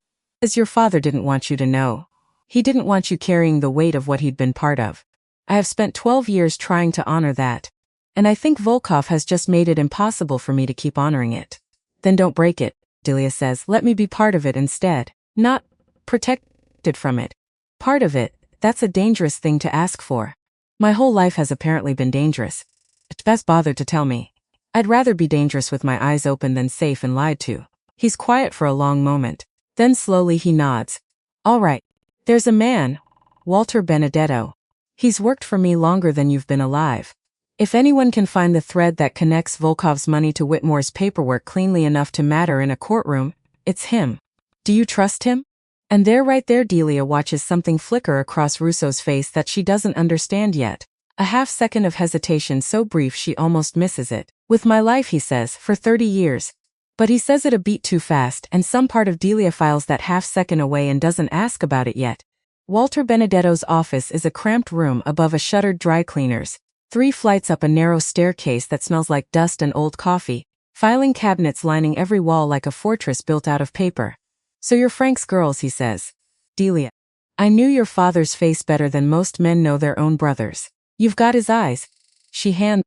your father didn't want you to know. He didn't want you carrying the weight of what he'd been part of. I have spent 12 years trying to honor that. And I think Volkov has just made it impossible for me to keep honoring it. Then don't break it, Delia says. Let me be part of it instead. Not protected from it. Part of it, that's a dangerous thing to ask for. My whole life has apparently been dangerous. It's best bothered to tell me. I'd rather be dangerous with my eyes open than safe and lied to. He's quiet for a long moment. Then slowly he nods. All right. There's a man, Walter Benedetto. He's worked for me longer than you've been alive. If anyone can find the thread that connects Volkov's money to Whitmore's paperwork cleanly enough to matter in a courtroom, it's him. Do you trust him? And there, right there, Delia watches something flicker across Russo's face that she doesn't understand yet. A half-second of hesitation so brief she almost misses it. With my life, he says, for 30 years. But he says it a beat too fast, and some part of Delia files that half-second away and doesn't ask about it yet. Walter Benedetto's office is a cramped room above a shuttered dry cleaners, 3 flights up a narrow staircase that smells like dust and old coffee, filing cabinets lining every wall like a fortress built out of paper. So you're Frank's girls, he says. Delia. I knew your father's face better than most men know their own brothers. You've got his eyes. She hands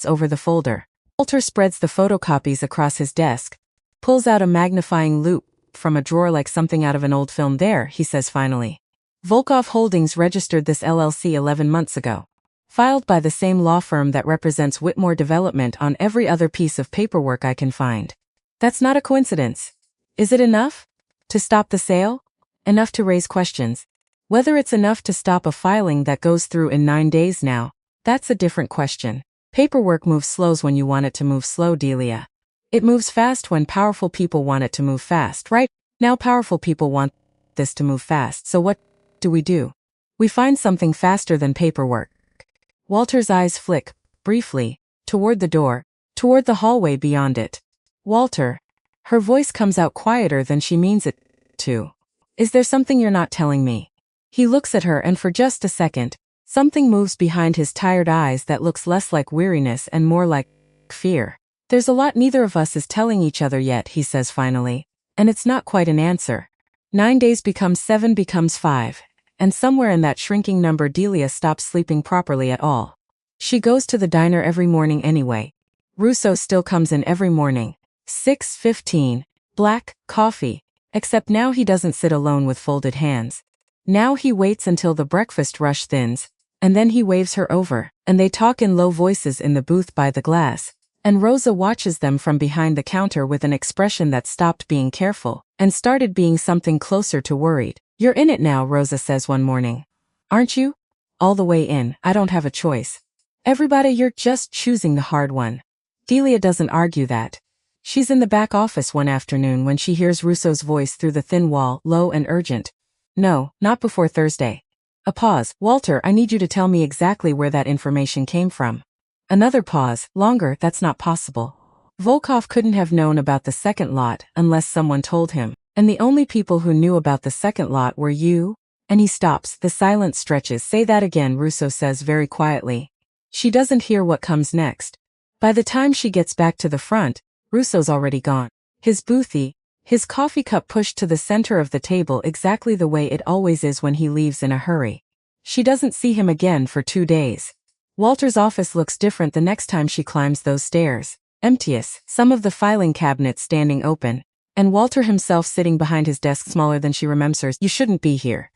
over the folder. Walter spreads the photocopies across his desk, pulls out a magnifying loupe from a drawer like something out of an old film. There, he says finally. Volkov Holdings registered this LLC 11 months ago. filed by the same law firm that represents Whitmore Development on every other piece of paperwork I can find. That's not a coincidence. Is it enough to stop the sale? Enough to raise questions. Whether it's enough to stop a filing that goes through in 9 days now, that's a different question. Paperwork moves slow when you want it to move slow, Delia. It moves fast when powerful people want it to move fast, right? Now powerful people want this to move fast, so what do? We find something faster than paperwork. Walter's eyes flick, briefly, toward the door, toward the hallway beyond it. Walter. Her voice comes out quieter than she means it to. Is there something you're not telling me? He looks at her and for just a second, something moves behind his tired eyes that looks less like weariness and more like fear. There's a lot neither of us is telling each other yet, he says finally. And it's not quite an answer. 9 days becomes 7 becomes 5. And somewhere in that shrinking number Delia stops sleeping properly at all. She goes to the diner every morning anyway. Russo still comes in every morning. 6:15. Black coffee. Except now he doesn't sit alone with folded hands. Now he waits until the breakfast rush thins, and then he waves her over, and they talk in low voices in the booth by the glass. And Rosa watches them from behind the counter with an expression that stopped being careful and started being something closer to worried. You're in it now, Rosa says one morning. Aren't you? All the way in, I don't have a choice. Everybody, you're just choosing the hard one. Delia doesn't argue that. She's in the back office one afternoon when she hears Russo's voice through the thin wall, low and urgent. No, not before Thursday. A pause. Walter, I need you to tell me exactly where that information came from. Another pause. Longer, that's not possible. Volkov couldn't have known about the second lot unless someone told him. And the only people who knew about the second lot were you. And he stops. The silence stretches. Say that again, Russo says very quietly. She doesn't hear what comes next. By the time she gets back to the front, Russo's already gone. His boothy, his coffee cup pushed to the center of the table exactly the way it always is when he leaves in a hurry. She doesn't see him again for 2 days. Walter's office looks different the next time she climbs those stairs. Emptiest, some of the filing cabinets standing open, and Walter himself sitting behind his desk smaller than she remembers. You shouldn't be here.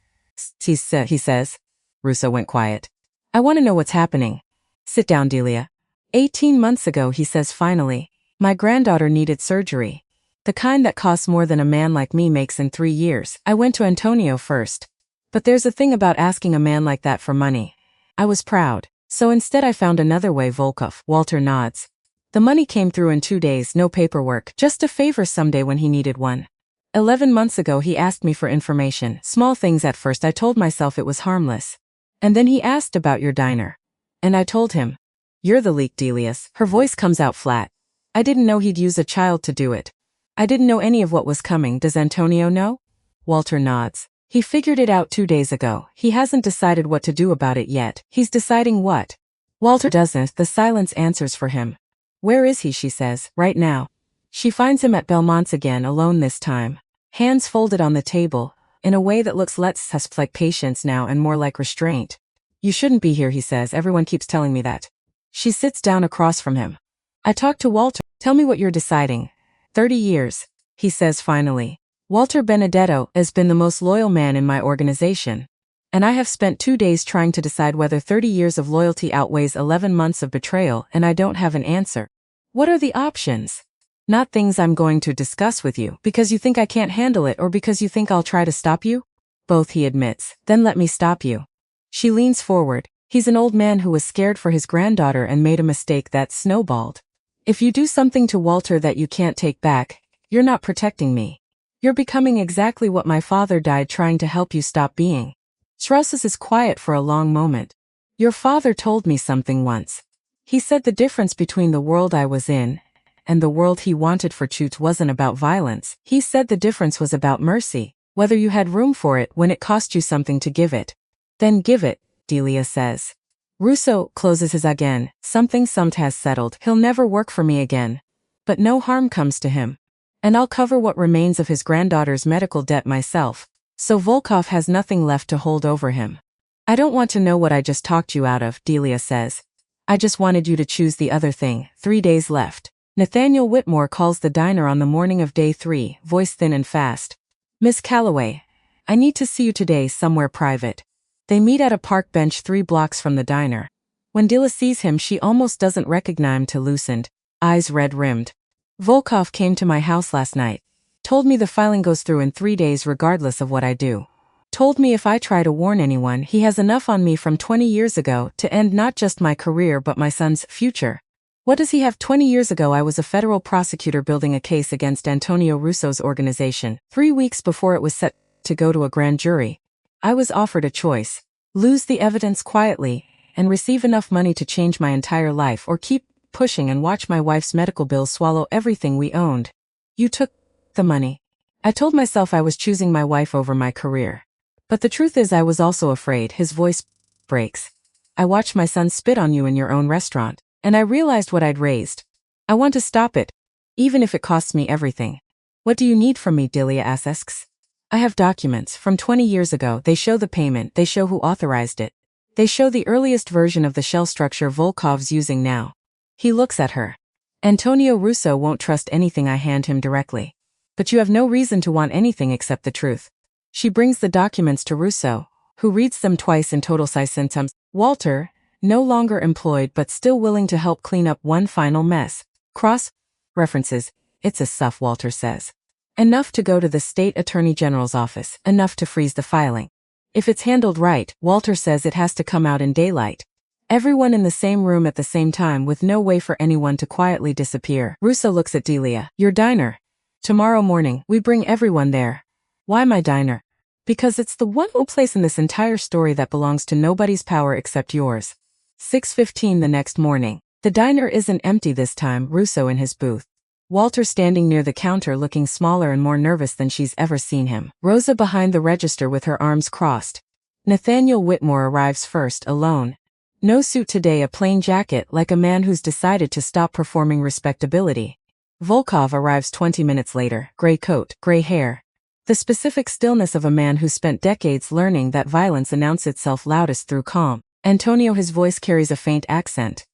He says. Russo went quiet. I want to know what's happening. Sit down, Delia. 18 months ago, he says finally, my granddaughter needed surgery. The kind that costs more than a man like me makes in 3 years. I went to Antonio first. But there's a thing about asking a man like that for money. I was proud. So instead I found another way. Volkov. Walter nods. The money came through in 2 days, no paperwork, just a favor someday when he needed one. 11 months ago he asked me for information, small things at first. I told myself it was harmless. And then he asked about your diner. And I told him. You're the leak, Delius. Her voice comes out flat. I didn't know he'd use a child to do it. I didn't know any of what was coming. Does Antonio know? Walter nods. He figured it out 2 days ago. He hasn't decided what to do about it yet. He's deciding what? Walter doesn't. The silence answers for him. Where is he, she says, right now. She finds him at Belmont's again, alone this time. Hands folded on the table, in a way that looks less like patience now and more like restraint. You shouldn't be here, he says. Everyone keeps telling me that. She sits down across from him. I talked to Walter. Tell me what you're deciding. 30 years, he says finally. Walter Benedetto has been the most loyal man in my organization. And I have spent 2 days trying to decide whether 30 years of loyalty outweighs 11 months of betrayal, and I don't have an answer. What are the options? Not things I'm going to discuss with you, because you think I can't handle it or because you think I'll try to stop you? Both, he admits. Then let me stop you. She leans forward. He's an old man who was scared for his granddaughter and made a mistake that snowballed. If you do something to Walter that you can't take back, you're not protecting me. You're becoming exactly what my father died trying to help you stop being. Strauss is quiet for a long moment. Your father told me something once. He said the difference between the world I was in and the world he wanted for Chutes wasn't about violence. He said the difference was about mercy, whether you had room for it when it cost you something to give it. Then give it, Delia says. Russo closes his again. Something has settled. He'll never work for me again. But no harm comes to him. And I'll cover what remains of his granddaughter's medical debt myself. So Volkov has nothing left to hold over him. I don't want to know what I just talked you out of, Delia says. I just wanted you to choose the other thing. 3 days left. Nathaniel Whitmore calls the diner on the morning of day 3, voice thin and fast. Miss Calloway, I need to see you today somewhere private. They meet at a park bench 3 blocks from the diner. When Dila sees him, she almost doesn't recognize him. To loosened, eyes red-rimmed. Volkov came to my house last night. Told me the filing goes through in 3 days regardless of what I do. Told me if I try to warn anyone, he has enough on me from 20 years ago to end not just my career but my son's future. What does he have? 20 years ago I was a federal prosecutor building a case against Antonio Russo's organization. 3 weeks before it was set to go to a grand jury, I was offered a choice: lose the evidence quietly and receive enough money to change my entire life, or keep pushing and watch my wife's medical bills swallow everything we owned. You took the money. I told myself I was choosing my wife over my career. But the truth is I was also afraid. His voice breaks. I watched my son spit on you in your own restaurant, and I realized what I'd raised. I want to stop it, even if it costs me everything. What do you need from me? Delia asks. I have documents from 20 years ago. They show the payment. They show who authorized it. They show the earliest version of the shell structure Volkov's using now. He looks at her. Antonio Russo won't trust anything I hand him directly. But you have no reason to want anything except the truth. She brings the documents to Russo, who reads them twice in total. Sometimes Walter, no longer employed but still willing to help clean up one final mess. Cross references. It's a stuff, Walter says. Enough to go to the state attorney general's office, enough to freeze the filing. If it's handled right, Walter says it has to come out in daylight. Everyone in the same room at the same time, with no way for anyone to quietly disappear. Russo looks at Delia. Your diner. Tomorrow morning, we bring everyone there. Why my diner? Because it's the one place in this entire story that belongs to nobody's power except yours. 6:15 the next morning. The diner isn't empty this time. Russo in his booth. Walter standing near the counter, looking smaller and more nervous than she's ever seen him. Rosa behind the register with her arms crossed. Nathaniel Whitmore arrives first, alone. No suit today, a plain jacket, like a man who's decided to stop performing respectability. Volkov arrives 20 minutes later, gray coat, gray hair. The specific stillness of a man who spent decades learning that violence announces itself loudest through calm. Antonio, his voice carries a faint accent.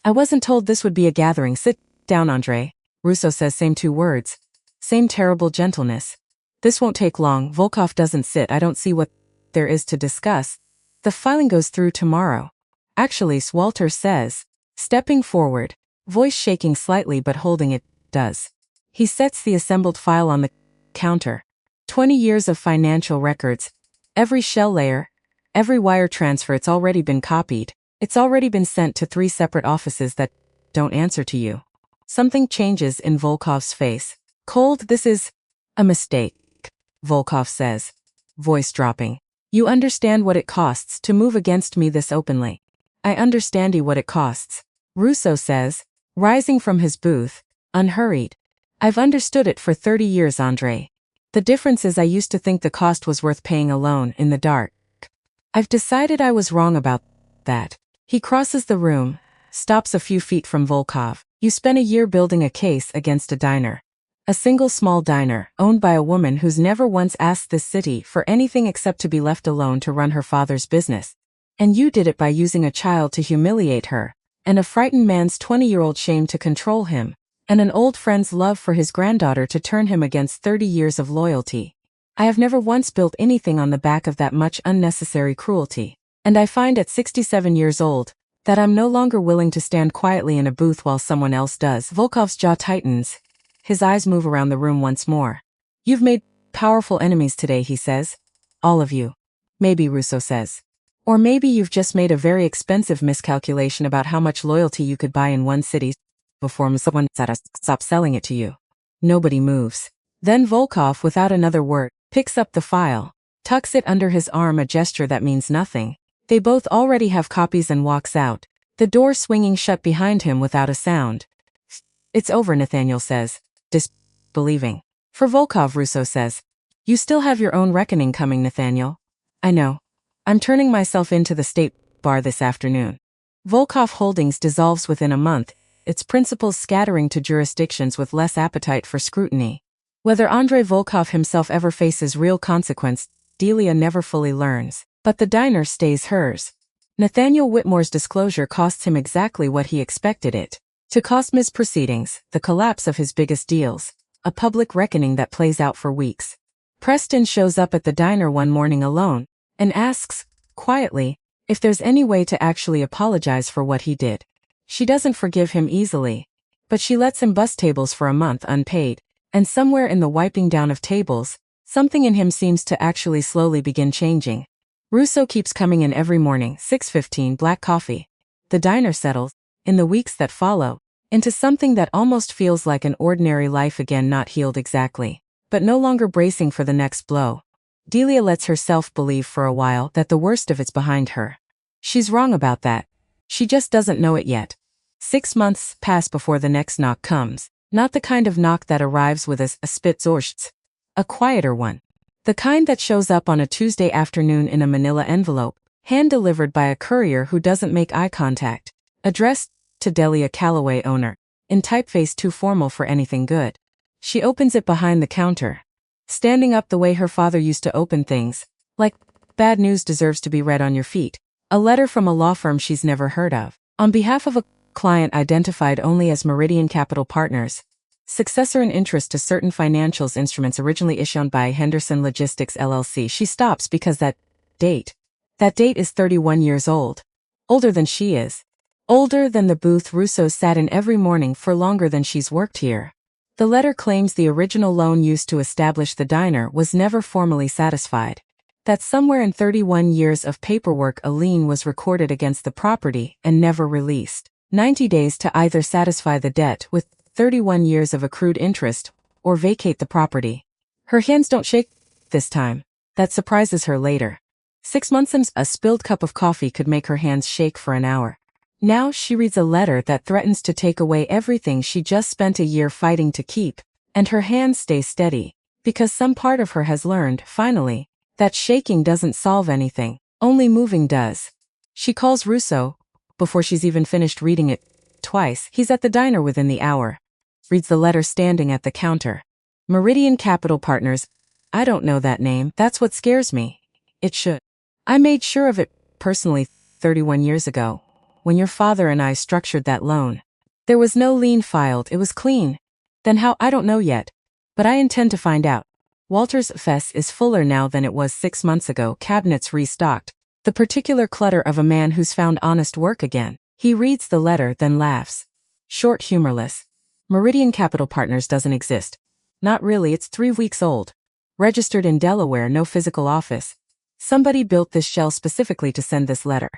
I wasn't told this would be a gathering. Sit down, Andre. Russo says same 2 words. Same terrible gentleness. This won't take long. Volkov doesn't sit. I don't see what there is to discuss. The filing goes through tomorrow. Actually, Walter says, stepping forward, voice shaking slightly but holding it, does. He sets the assembled file on the counter. 20 years of financial records. Every shell layer, every wire transfer. It's already been copied. It's already been sent to 3 separate offices that don't answer to you. Something changes in Volkov's face. Cold. This is a mistake, Volkov says, voice dropping. You understand what it costs to move against me this openly. I understand what it costs, Russo says, rising from his booth, unhurried. I've understood it for 30 years, Andre. The difference is I used to think the cost was worth paying alone, in the dark. I've decided I was wrong about that. He crosses the room, stops a few feet from Volkov. You spent a year building a case against a diner. A single small diner, owned by a woman who's never once asked this city for anything except to be left alone to run her father's business. And you did it by using a child to humiliate her, and a frightened man's 20-year-old shame to control him, and an old friend's love for his granddaughter to turn him against 30 years of loyalty. I have never once built anything on the back of that much unnecessary cruelty. And I find at 67 years old, that I'm no longer willing to stand quietly in a booth while someone else does. Volkov's jaw tightens. His eyes move around the room once more. You've made powerful enemies today, he says. All of you. Maybe, Russo says. Or maybe you've just made a very expensive miscalculation about how much loyalty you could buy in one city before someone stops selling it to you. Nobody moves. Then Volkov, without another word, picks up the file, tucks it under his arm, a gesture that means nothing. They both already have copies, and walks out, the door swinging shut behind him without a sound. It's over, Nathaniel says, disbelieving. For Volkov, Russo says, you still have your own reckoning coming, Nathaniel. I know. I'm turning myself into the state bar this afternoon. Volkov Holdings dissolves within a month, its principals scattering to jurisdictions with less appetite for scrutiny. Whether Andrei Volkov himself ever faces real consequence, Delia never fully learns. But the diner stays hers. Nathaniel Whitmore's disclosure costs him exactly what he expected it to cost: misproceedings, the collapse of his biggest deals, a public reckoning that plays out for weeks. Preston shows up at the diner one morning alone, and asks, quietly, if there's any way to actually apologize for what he did. She doesn't forgive him easily, but she lets him bus tables for a month unpaid, and somewhere in the wiping down of tables, something in him seems to actually slowly begin changing. Russo keeps coming in every morning, 6:15, black coffee. The diner settles, in the weeks that follow, into something that almost feels like an ordinary life again, not healed exactly, but no longer bracing for the next blow. Delia lets herself believe for a while that the worst of it's behind her. She's wrong about that. She just doesn't know it yet. 6 months pass before the next knock comes, not the kind of knock that arrives with a Spitzorscht, a quieter one. The kind that shows up on a Tuesday afternoon in a manila envelope, hand-delivered by a courier who doesn't make eye contact, addressed to Delia Calloway, owner, in typeface too formal for anything good. She opens it behind the counter, standing up the way her father used to open things, like, "Bad news deserves to be read on your feet." A letter from a law firm she's never heard of, on behalf of a client identified only as Meridian Capital Partners, successor in interest to certain financials instruments originally issued by Henderson Logistics LLC. She stops because that date is 31 years old. Older than she is. Older than the booth Russo sat in every morning for longer than she's worked here. The letter claims the original loan used to establish the diner was never formally satisfied. That somewhere in 31 years of paperwork a lien was recorded against the property and never released. 90 days to either satisfy the debt with 31 years of accrued interest or vacate the property. Her hands don't shake this time. That surprises her later. 6 months and a spilled cup of coffee could make her hands shake for an hour. Now she reads a letter that threatens to take away everything she just spent a year fighting to keep, and her hands stay steady, because some part of her has learned, finally, that shaking doesn't solve anything, only moving does. She calls Russo, before she's even finished reading it, twice. He's at the diner within the hour. Reads the letter standing at the counter. Meridian Capital Partners. I don't know that name. That's what scares me. It should. I made sure of it, personally, 31 years ago, when your father and I structured that loan. There was no lien filed, it was clean. Then how, I don't know yet. But I intend to find out. Walter's fess is fuller now than it was 6 months ago, cabinets restocked. The particular clutter of a man who's found honest work again. He reads the letter, then laughs. Short, humorless. Meridian Capital Partners doesn't exist. Not really, it's 3 weeks old. Registered in Delaware, no physical office. Somebody built this shell specifically to send this letter.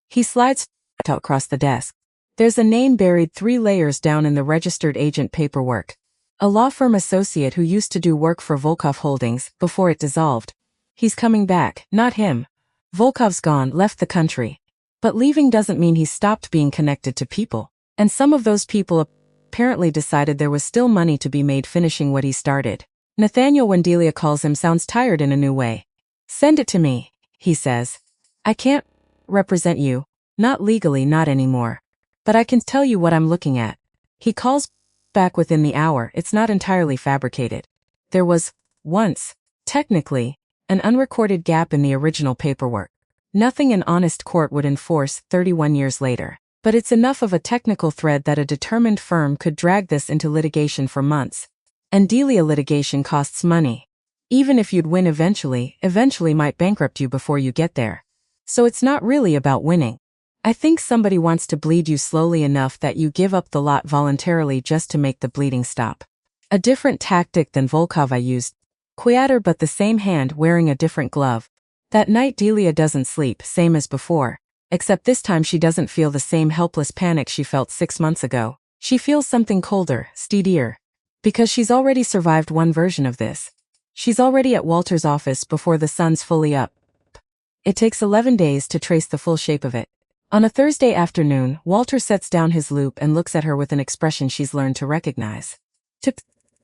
He slides out across the desk. There's a name buried 3 layers down in the registered agent paperwork. A law firm associate who used to do work for Volkov Holdings before it dissolved. He's coming back, not him. Volkov's gone, left the country. But leaving doesn't mean he's stopped being connected to people. And some of those people apparently decided there was still money to be made finishing what he started. Nathaniel, when Delia calls him, sounds tired in a new way. "Send it to me," he says. "I can't represent you, not legally, not anymore. But I can tell you what I'm looking at." He calls back within the hour. It's not entirely fabricated. There was, once, technically, an unrecorded gap in the original paperwork. Nothing an honest court would enforce 31 years later. But it's enough of a technical thread that a determined firm could drag this into litigation for months. And Delia litigation costs money. Even if you'd win eventually might bankrupt you before you get there. So it's not really about winning. I think somebody wants to bleed you slowly enough that you give up the lot voluntarily just to make the bleeding stop. A different tactic than Volkov I used. Quieter but the same hand wearing a different glove. That night Delia doesn't sleep, same as before. Except this time she doesn't feel the same helpless panic she felt 6 months ago. She feels something colder, steadier. Because she's already survived one version of this. She's already at Walter's office before the sun's fully up. It takes 11 days to trace the full shape of it. On a Thursday afternoon, Walter sets down his loop and looks at her with an expression she's learned to recognize.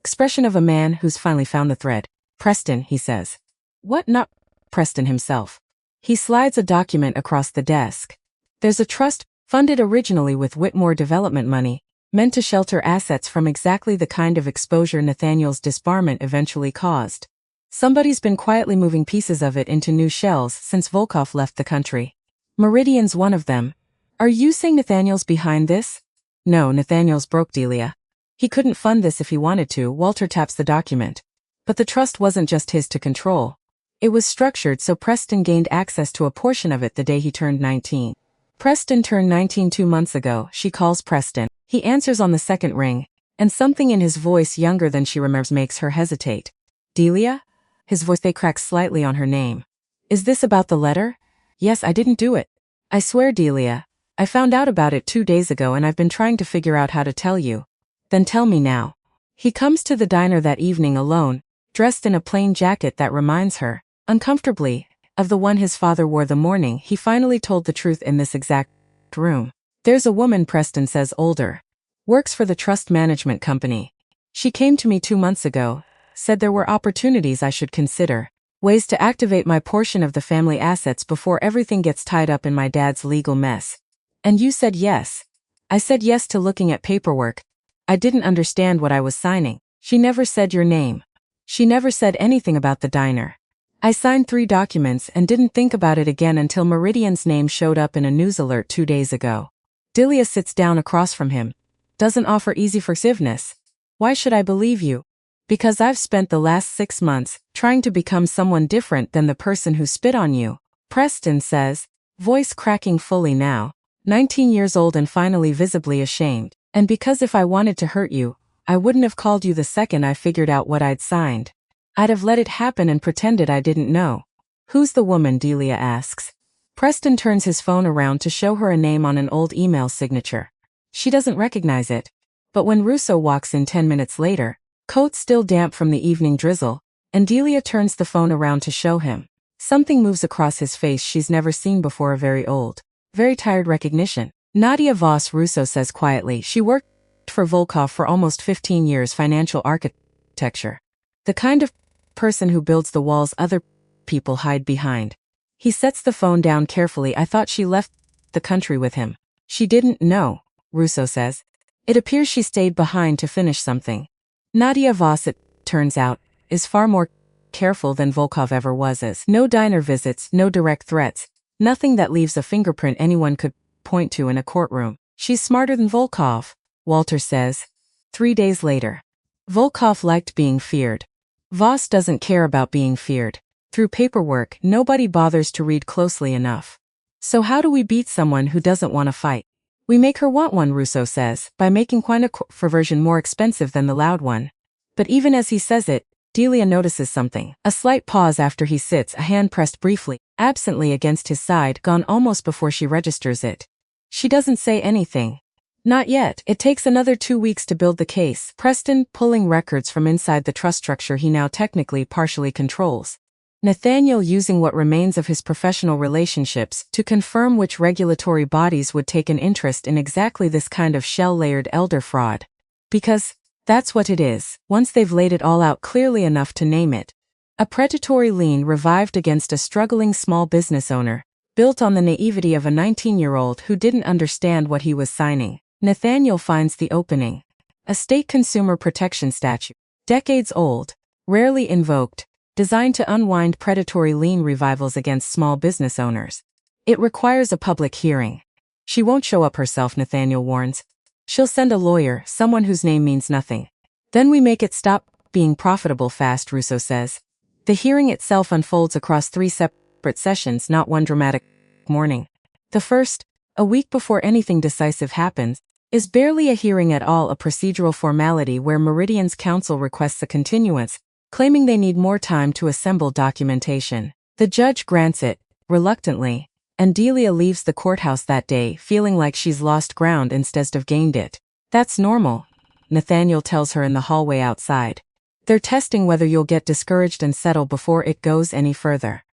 Expression of a man who's finally found the thread. "Preston," he says. "What? Not Preston himself." He slides a document across the desk. There's a trust, funded originally with Whitmore development money, meant to shelter assets from exactly the kind of exposure Nathaniel's disbarment eventually caused. Somebody's been quietly moving pieces of it into new shells since Volkov left the country. Meridian's one of them. Are you saying Nathaniel's behind this? No, Nathaniel's broke, Delia. He couldn't fund this if he wanted to. Walter taps the document. But the trust wasn't just his to control. It was structured so Preston gained access to a portion of it the day he turned 19. Preston turned 19 2 months ago, she calls Preston. He answers on the second ring, and something in his voice younger than she remembers makes her hesitate. Delia? His voice cracks slightly on her name. Is this about the letter? Yes, I didn't do it. I swear, Delia. I found out about it 2 days ago and I've been trying to figure out how to tell you. Then tell me now. He comes to the diner that evening alone, dressed in a plain jacket that reminds her, uncomfortably, of the one his father wore the morning he finally told the truth in this exact room. There's a woman, Preston says, older. Works for the trust management company. She came to me 2 months ago, said there were opportunities I should consider, ways to activate my portion of the family assets before everything gets tied up in my dad's legal mess. And you said yes. I said yes to looking at paperwork. I didn't understand what I was signing. She never said your name. She never said anything about the diner. I signed 3 documents and didn't think about it again until Meridian's name showed up in a news alert 2 days ago. Delia sits down across from him. Doesn't offer easy forgiveness. Why should I believe you? Because I've spent the last 6 months trying to become someone different than the person who spit on you, Preston says, voice cracking fully now, 19 years old and finally visibly ashamed. And because if I wanted to hurt you, I wouldn't have called you the second I figured out what I'd signed. I'd have let it happen and pretended I didn't know. Who's the woman? Delia asks. Preston turns his phone around to show her a name on an old email signature. She doesn't recognize it. But when Russo walks in 10 minutes later, coat still damp from the evening drizzle, and Delia turns the phone around to show him. Something moves across his face she's never seen before, a very old, very tired recognition. Nadia Voss, Russo says quietly. She worked for Volkov for almost 15 years, financial architecture. The kind of person who builds the walls other people hide behind. He sets the phone down carefully. I thought she left the country with him. She didn't know, Russo says. It appears she stayed behind to finish something. Nadia Voss, it turns out, is far more careful than Volkov ever was. As no diner visits, no direct threats, nothing that leaves a fingerprint anyone could point to in a courtroom. She's smarter than Volkov, Walter says. 3 days later. Volkov liked being feared. Voss doesn't care about being feared. Through paperwork, nobody bothers to read closely enough. So how do we beat someone who doesn't want to fight? We make her want one, Russo says, by making quite a version more expensive than the loud one. But even as he says it, Delia notices something. A slight pause after he sits, a hand pressed briefly, absently against his side, gone almost before she registers it. She doesn't say anything. Not yet. It takes another 2 weeks to build the case. Preston pulling records from inside the trust structure he now technically partially controls. Nathaniel using what remains of his professional relationships to confirm which regulatory bodies would take an interest in exactly this kind of shell-layered elder fraud. Because that's what it is, once they've laid it all out clearly enough to name it. A predatory lien revived against a struggling small business owner, built on the naivety of a 19-year-old who didn't understand what he was signing. Nathaniel finds the opening. A state consumer protection statute, decades old, rarely invoked, designed to unwind predatory lien revivals against small business owners. It requires a public hearing. She won't show up herself, Nathaniel warns. She'll send a lawyer, someone whose name means nothing. Then we make it stop being profitable fast, Russo says. The hearing itself unfolds across 3 separate sessions, not one dramatic morning. The first, a week before anything decisive happens, is barely a hearing at all, a procedural formality where Meridian's counsel requests a continuance, claiming they need more time to assemble documentation. The judge grants it, reluctantly, and Delia leaves the courthouse that day feeling like she's lost ground instead of gained it. That's normal, Nathaniel tells her in the hallway outside. They're testing whether you'll get discouraged and settle before it goes any further.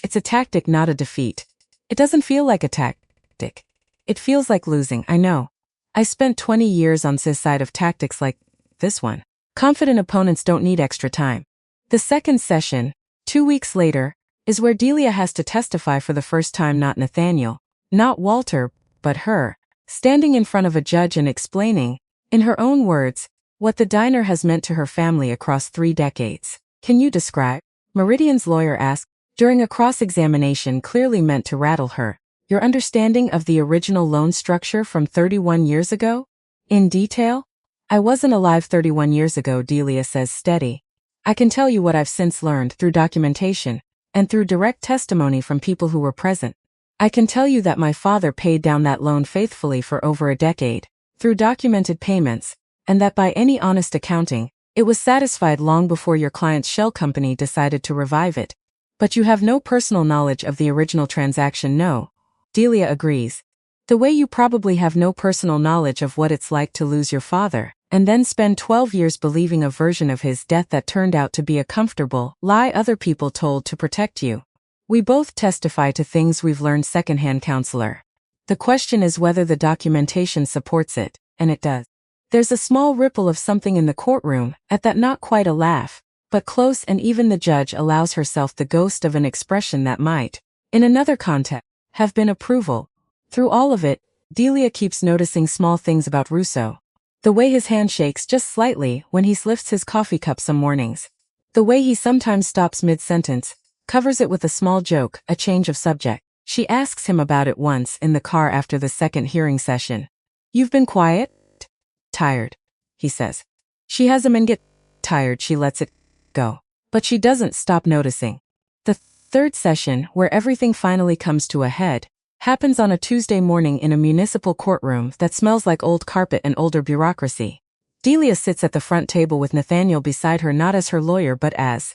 It's a tactic, not a defeat. It doesn't feel like a tactic. It feels like losing, I know. I spent 20 years on this side of tactics like this one. Confident opponents don't need extra time. The second session, 2 weeks later, is where Delia has to testify for the first time, not Nathaniel, not Walter, but her, standing in front of a judge and explaining, in her own words, what the diner has meant to her family across 3 decades. Can you describe? Meridian's lawyer asked, during a cross-examination clearly meant to rattle her. Your understanding of the original loan structure from 31 years ago? In detail? I wasn't alive 31 years ago, Delia says steady. I can tell you what I've since learned through documentation, and through direct testimony from people who were present. I can tell you that my father paid down that loan faithfully for over a decade, through documented payments, and that by any honest accounting, it was satisfied long before your client's shell company decided to revive it. But you have no personal knowledge of the original transaction, no? Delia agrees. The way you probably have no personal knowledge of what it's like to lose your father, and then spend 12 years believing a version of his death that turned out to be a comfortable lie other people told to protect you. We both testify to things we've learned secondhand, counselor. The question is whether the documentation supports it, and it does. There's a small ripple of something in the courtroom, at that not quite a laugh, but close, and even the judge allows herself the ghost of an expression that might, in another context, have been approval. Through all of it, Delia keeps noticing small things about Russo. The way his hand shakes just slightly when he lifts his coffee cup some mornings. The way he sometimes stops mid-sentence, covers it with a small joke, a change of subject. She asks him about it once in the car after the second hearing session. "You've been quiet?" "Tired," he says. She has him and get tired, she lets it go. But she doesn't stop noticing. The third session, where everything finally comes to a head, happens on a Tuesday morning in a municipal courtroom that smells like old carpet and older bureaucracy. Delia sits at the front table with Nathaniel beside her, not as her lawyer but as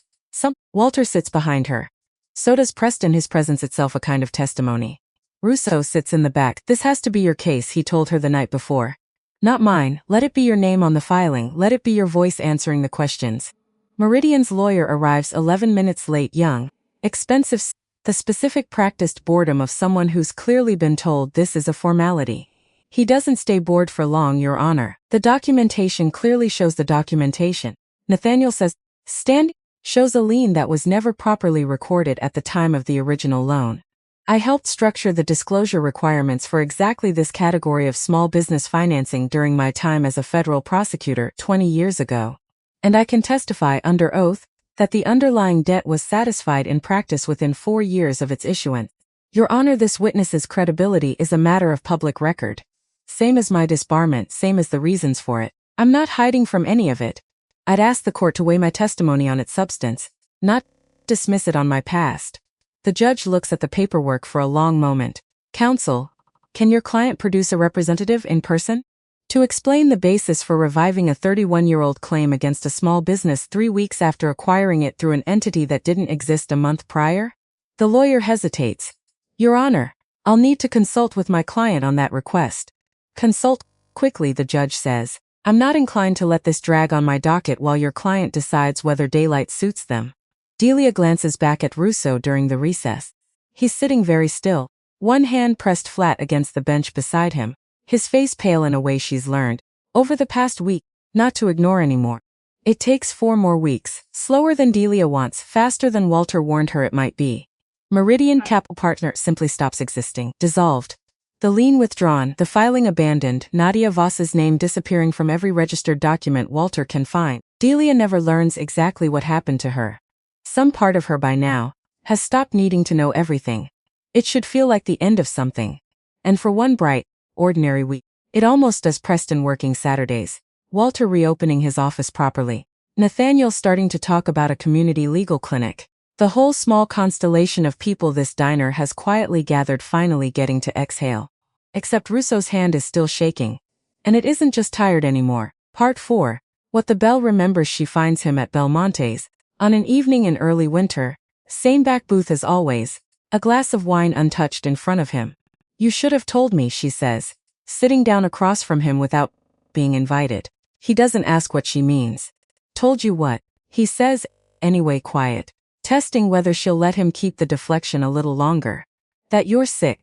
Walter sits behind her. So does Preston, his presence itself a kind of testimony. Russo sits in the back. "This has to be your case," he told her the night before. "Not mine. Let it be your name on the filing. Let it be your voice answering the questions." Meridian's lawyer arrives 11 minutes late, young, expensive, the specific practiced boredom of someone who's clearly been told this is a formality. He doesn't stay bored for long, Your Honor. The documentation clearly shows the documentation. Nathaniel says, "Stand," shows a lien that was never properly recorded at the time of the original loan. "I helped structure the disclosure requirements for exactly this category of small business financing during my time as a federal prosecutor 20 years ago. And I can testify under oath that the underlying debt was satisfied in practice within 4 years of its issuance. Your Honor, this witness's credibility is a matter of public record. Same as my disbarment, same as the reasons for it. I'm not hiding from any of it. I'd ask the court to weigh my testimony on its substance, not dismiss it on my past." The judge looks at the paperwork for a long moment. "Counsel, can your client produce a representative in person to explain the basis for reviving a 31-year-old claim against a small business 3 weeks after acquiring it through an entity that didn't exist a month prior?" The lawyer hesitates. "Your Honor, I'll need to consult with my client on that request." "Consult quickly," the judge says. "I'm not inclined to let this drag on my docket while your client decides whether daylight suits them." Delia glances back at Russo during the recess. He's sitting very still, one hand pressed flat against the bench beside him, his face pale in a way she's learned, over the past week, not to ignore anymore. It takes 4 more weeks, slower than Delia wants, faster than Walter warned her it might be. Meridian Capital Partner simply stops existing, dissolved. The lien withdrawn, the filing abandoned, Nadia Voss's name disappearing from every registered document Walter can find. Delia never learns exactly what happened to her. Some part of her by now has stopped needing to know everything. It should feel like the end of something. And for one bright, ordinary week, it almost does. Preston working Saturdays, Walter reopening his office properly, Nathaniel starting to talk about a community legal clinic. The whole small constellation of people this diner has quietly gathered finally getting to exhale. Except Russo's hand is still shaking. And it isn't just tired anymore. Part 4. What the Belle remembers. She finds him at Belmonte's, on an evening in early winter, same back booth as always, a glass of wine untouched in front of him. "You should have told me," she says, sitting down across from him without being invited. He doesn't ask what she means. "Told you what?" he says, anyway, quiet, testing whether she'll let him keep the deflection a little longer. "That you're sick."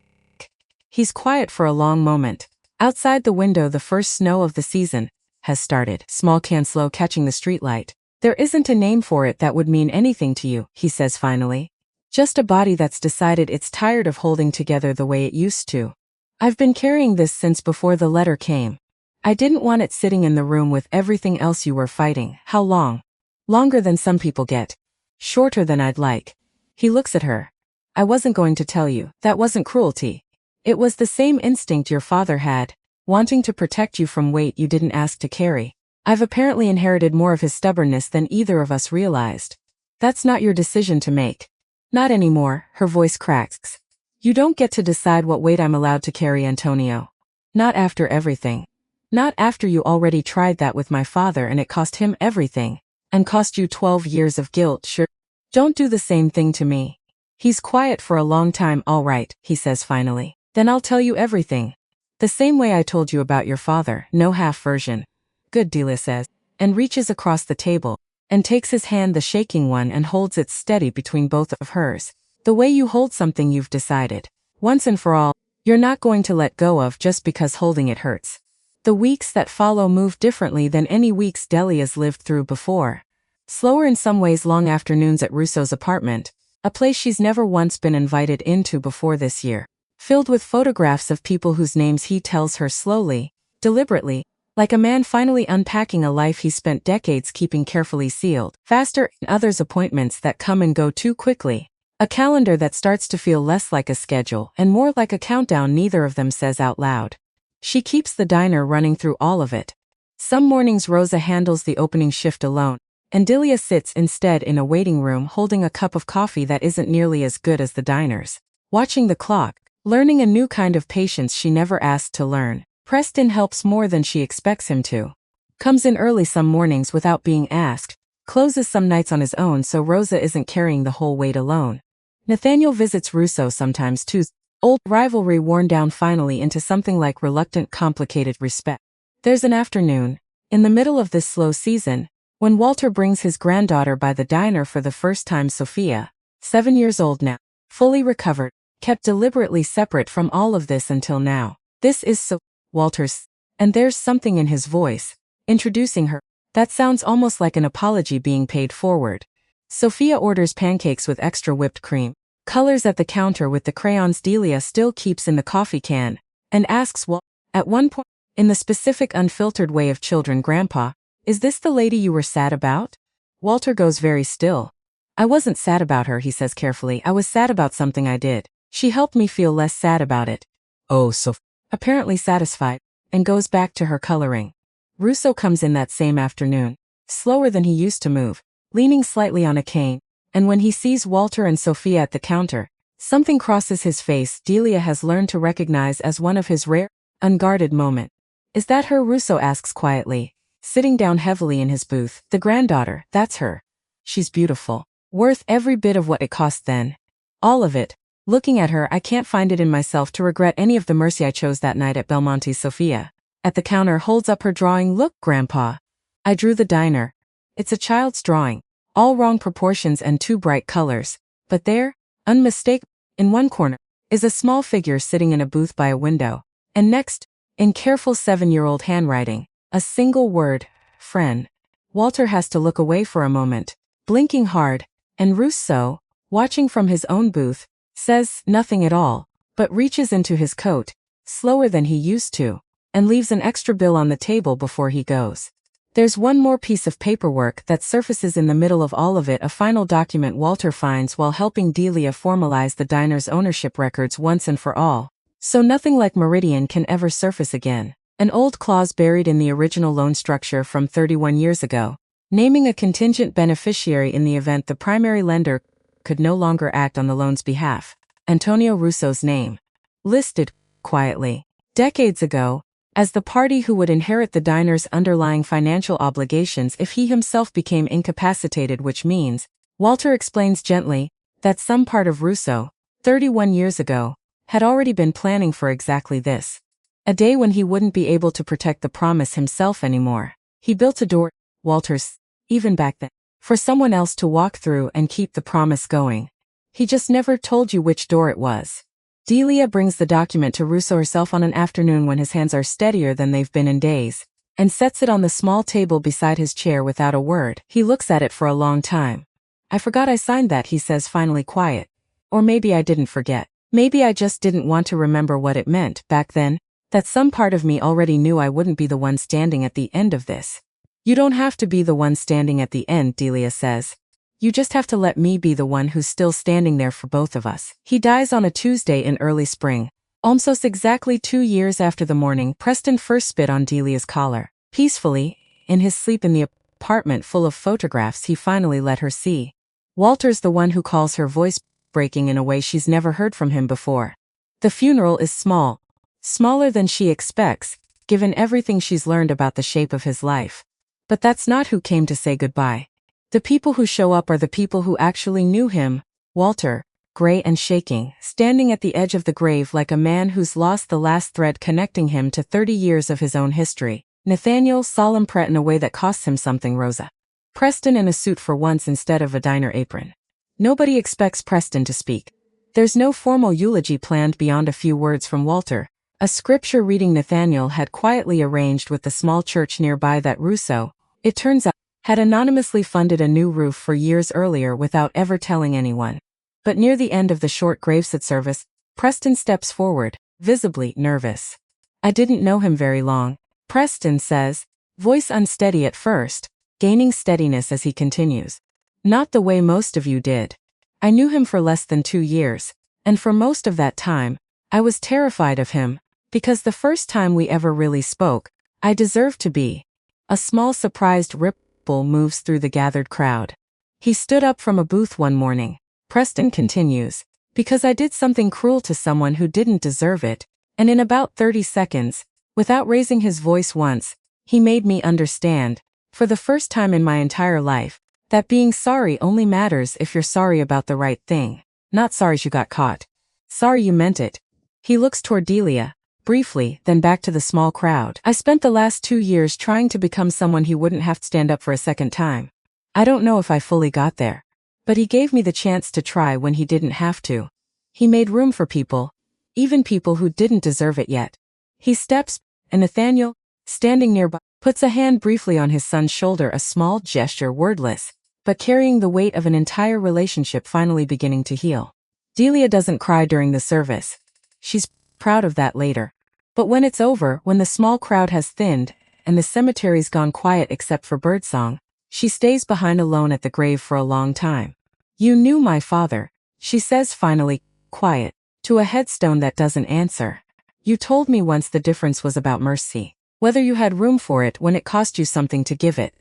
He's quiet for a long moment. Outside the window, the first snow of the season has started. Small can slow catching the streetlight. "There isn't a name for it that would mean anything to you," he says finally. "Just a body that's decided it's tired of holding together the way it used to. I've been carrying this since before the letter came. I didn't want it sitting in the room with everything else you were fighting." "How long?" "Longer than some people get. Shorter than I'd like." He looks at her. "I wasn't going to tell you. That wasn't cruelty. It was the same instinct your father had, wanting to protect you from weight you didn't ask to carry. I've apparently inherited more of his stubbornness than either of us realized. That's not your decision to make." Not anymore, her voice cracks. You don't get to decide what weight I'm allowed to carry, Antonio. Not after everything. Not after you already tried that with my father and it cost him everything. And cost you 12 years of guilt, sure. Don't do the same thing to me. He's quiet for a long time. All right, he says finally. Then I'll tell you everything. The same way I told you about your father, no half version. Good, Delia says, and reaches across the table, and takes his hand, the shaking one, and holds it steady between both of hers. The way you hold something you've decided, once and for all, you're not going to let go of just because holding it hurts. The weeks that follow move differently than any weeks Delia's lived through before. Slower in some ways, long afternoons at Russo's apartment, a place she's never once been invited into before this year, filled with photographs of people whose names he tells her slowly, deliberately, like a man finally unpacking a life he spent decades keeping carefully sealed. Faster in others, appointments that come and go too quickly. A calendar that starts to feel less like a schedule and more like a countdown neither of them says out loud. She keeps the diner running through all of it. Some mornings Rosa handles the opening shift alone, and Delia sits instead in a waiting room holding a cup of coffee that isn't nearly as good as the diner's. Watching the clock, learning a new kind of patience she never asked to learn. Preston helps more than she expects him to. Comes in early some mornings without being asked, closes some nights on his own so Rosa isn't carrying the whole weight alone. Nathaniel visits Russo sometimes too. Old rivalry worn down finally into something like reluctant, complicated respect. There's an afternoon, in the middle of this slow season, when Walter brings his granddaughter by the diner for the first time. Sophia, 7 years old now, fully recovered, kept deliberately separate from all of this until now. This is so Walter's, and there's something in his voice, introducing her, that sounds almost like an apology being paid forward. Sophia orders pancakes with extra whipped cream, colors at the counter with the crayons Delia still keeps in the coffee can, and asks Walt, at one point, in the specific unfiltered way of children, Grandpa, is this the lady you were sad about? Walter goes very still. I wasn't sad about her, he says carefully. I was sad about something I did. She helped me feel less sad about it. Oh, Sophia, apparently satisfied, and goes back to her coloring. Russo comes in that same afternoon, slower than he used to move, leaning slightly on a cane, and when he sees Walter and Sophia at the counter, something crosses his face Delia has learned to recognize as one of his rare, unguarded moments. Is that her? Russo asks quietly, sitting down heavily in his booth. The granddaughter, that's her. She's beautiful. Worth every bit of what it cost then. All of it. Looking at her, I can't find it in myself to regret any of the mercy I chose that night at Belmonte. Sophia, at the counter, holds up her drawing. Look, Grandpa. I drew the diner. It's a child's drawing. All wrong proportions and too bright colors. But there, unmistakable, in one corner, is a small figure sitting in a booth by a window. And next, in careful 7-year-old handwriting, a single word, friend. Walter has to look away for a moment, blinking hard, and Russo, watching from his own booth, says nothing at all, but reaches into his coat, slower than he used to, and leaves an extra bill on the table before he goes. There's one more piece of paperwork that surfaces in the middle of all of it, a final document Walter finds while helping Delia formalize the diner's ownership records once and for all. So nothing like Meridian can ever surface again. An old clause buried in the original loan structure from 31 years ago, naming a contingent beneficiary in the event the primary lender could no longer act on the loan's behalf. Antonio Russo's name. Listed, quietly, decades ago, as the party who would inherit the diner's underlying financial obligations if he himself became incapacitated, which means, Walter explains gently, that some part of Russo, 31 years ago, had already been planning for exactly this. A day when he wouldn't be able to protect the promise himself anymore. He built a door, Walter's, even back then, for someone else to walk through and keep the promise going. He just never told you which door it was. Delia brings the document to Russo herself on an afternoon when his hands are steadier than they've been in days, and sets it on the small table beside his chair without a word. He looks at it for a long time. I forgot I signed that, he says finally, quiet. Or maybe I didn't forget. Maybe I just didn't want to remember what it meant back then, that some part of me already knew I wouldn't be the one standing at the end of this. You don't have to be the one standing at the end, Delia says. You just have to let me be the one who's still standing there for both of us. He dies on a Tuesday in early spring, almost exactly 2 years after the morning Preston first spit on Delia's collar. Peacefully, in his sleep in the apartment full of photographs he finally let her see. Walter's the one who calls her voice breaking in a way she's never heard from him before. The funeral is small. Smaller than she expects, given everything she's learned about the shape of his life. But that's not who came to say goodbye. The people who show up are the people who actually knew him. Walter, gray and shaking, standing at the edge of the grave like a man who's lost the last thread connecting him to 30 years of his own history. Nathaniel, solemn Pratt in a way that costs him something. Rosa. Preston in a suit for once instead of a diner apron. Nobody expects Preston to speak. There's no formal eulogy planned beyond a few words from Walter, a scripture reading Nathaniel had quietly arranged with the small church nearby that Russo, it turns out, had anonymously funded a new roof for years earlier without ever telling anyone. But near the end of the short graveside service, Preston steps forward, visibly nervous. I didn't know him very long, Preston says, voice unsteady at first, gaining steadiness as he continues. Not the way most of you did. I knew him for less than 2 years, and for most of that time, I was terrified of him, because the first time we ever really spoke, I deserved to be. A small surprised ripple moves through the gathered crowd. He stood up from a booth one morning, Preston continues, because I did something cruel to someone who didn't deserve it, and in about 30 seconds, without raising his voice once, he made me understand, for the first time in my entire life, that being sorry only matters if you're sorry about the right thing, not sorry you got caught. Sorry you meant it. He looks toward Delia, briefly, then back to the small crowd. I spent the last 2 years trying to become someone he wouldn't have to stand up for a second time. I don't know if I fully got there. But he gave me the chance to try when he didn't have to. He made room for people, even people who didn't deserve it yet. He steps, and Nathaniel, standing nearby, puts a hand briefly on his son's shoulder, a small gesture wordless, but carrying the weight of an entire relationship finally beginning to heal. Delia doesn't cry during the service. She's proud of that later. But when it's over, when the small crowd has thinned, and the cemetery's gone quiet except for birdsong, she stays behind alone at the grave for a long time. You knew my father, she says finally, quiet, to a headstone that doesn't answer. You told me once the difference was about mercy, whether you had room for it when it cost you something to give it.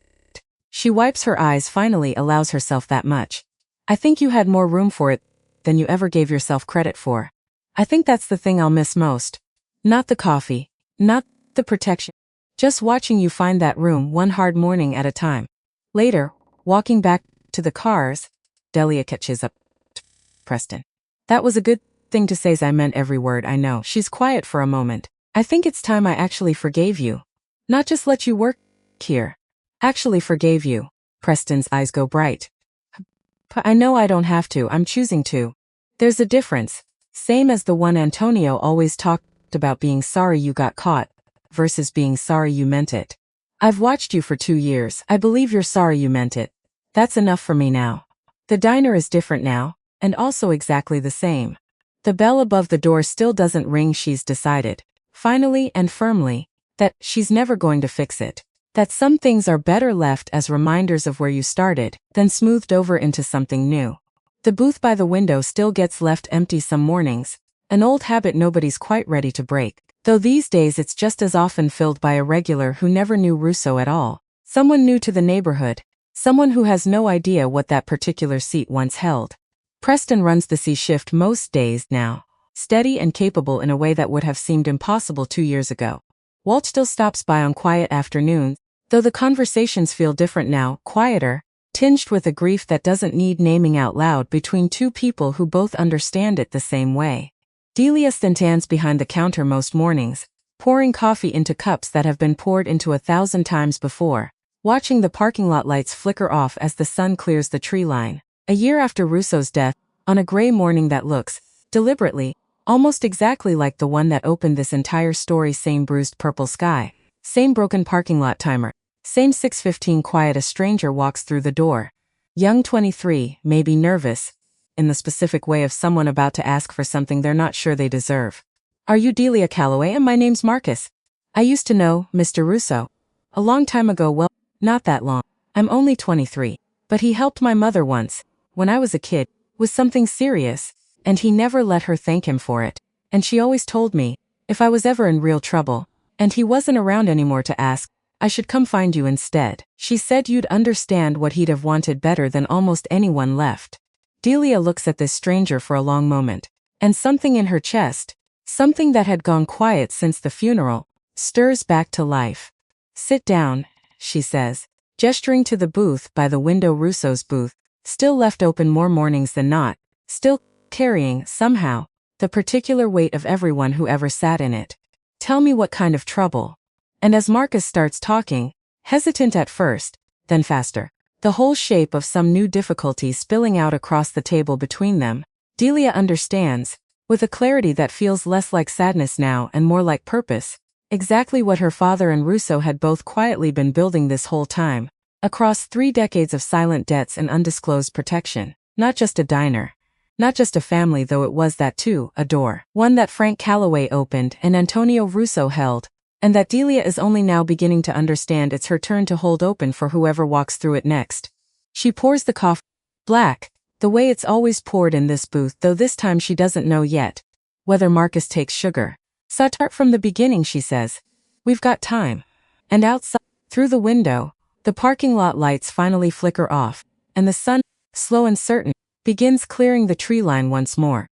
She wipes her eyes, finally allows herself that much. I think you had more room for it than you ever gave yourself credit for. I think that's the thing I'll miss most. Not the coffee, not the protection. Just watching you find that room one hard morning at a time. Later, walking back to the cars, Delia catches up. Preston. That was a good thing to say. I meant every word. I know. She's quiet for a moment. I think it's time I actually forgave you. Not just let you work here. Actually forgave you. Preston's eyes go bright. But I know I don't have to. I'm choosing to. There's a difference. Same as the one Antonio always talked about, being sorry you got caught versus being sorry you meant it. I've watched you for 2 years. I believe you're sorry you meant it. That's enough for me now. The diner is different now, and also exactly the same. The bell above the door still doesn't ring. She's decided, finally and firmly, that she's never going to fix it. That some things are better left as reminders of where you started, than smoothed over into something new. The booth by the window still gets left empty some mornings, an old habit nobody's quite ready to break, though these days it's just as often filled by a regular who never knew Russo at all, someone new to the neighborhood, someone who has no idea what that particular seat once held. Preston runs the C shift most days now, steady and capable in a way that would have seemed impossible 2 years ago. Walt still stops by on quiet afternoons, though the conversations feel different now, quieter, tinged with a grief that doesn't need naming out loud between two people who both understand it the same way. Delia stands behind the counter most mornings, pouring coffee into cups that have been poured into 1,000 times before, watching the parking lot lights flicker off as the sun clears the tree line. A year after Russo's death, on a gray morning that looks, deliberately, almost exactly like the one that opened this entire story. Same bruised purple sky, same broken parking lot timer, same 6:15 quiet. A stranger walks through the door. Young 23, maybe nervous, in the specific way of someone about to ask for something they're not sure they deserve. Are you Delia Calloway? And my name's Marcus. I used to know Mr. Russo. A long time ago. Well, not that long. I'm only 23. But he helped my mother once, when I was a kid, with something serious, and he never let her thank him for it. And she always told me, if I was ever in real trouble, and he wasn't around anymore to ask, I should come find you instead. She said you'd understand what he'd have wanted better than almost anyone left. Delia looks at this stranger for a long moment, and something in her chest, something that had gone quiet since the funeral, stirs back to life. Sit down, she says, gesturing to the booth by the window. Russo's booth, still left open more mornings than not, still carrying, somehow, the particular weight of everyone who ever sat in it. Tell me what kind of trouble. And as Marcus starts talking, hesitant at first, then faster, the whole shape of some new difficulty spilling out across the table between them, Delia understands, with a clarity that feels less like sadness now and more like purpose, exactly what her father and Russo had both quietly been building this whole time, across 3 decades of silent debts and undisclosed protection. Not just a diner. Not just a family, though it was that too, a door. One that Frank Calloway opened and Antonio Russo held, and that Delia is only now beginning to understand it's her turn to hold open for whoever walks through it next. She pours the coffee black, the way it's always poured in this booth, though this time she doesn't know yet whether Marcus takes sugar. Start from the beginning, she says. We've got time. And outside, through the window, the parking lot lights finally flicker off, and the sun, slow and certain, begins clearing the tree line once more.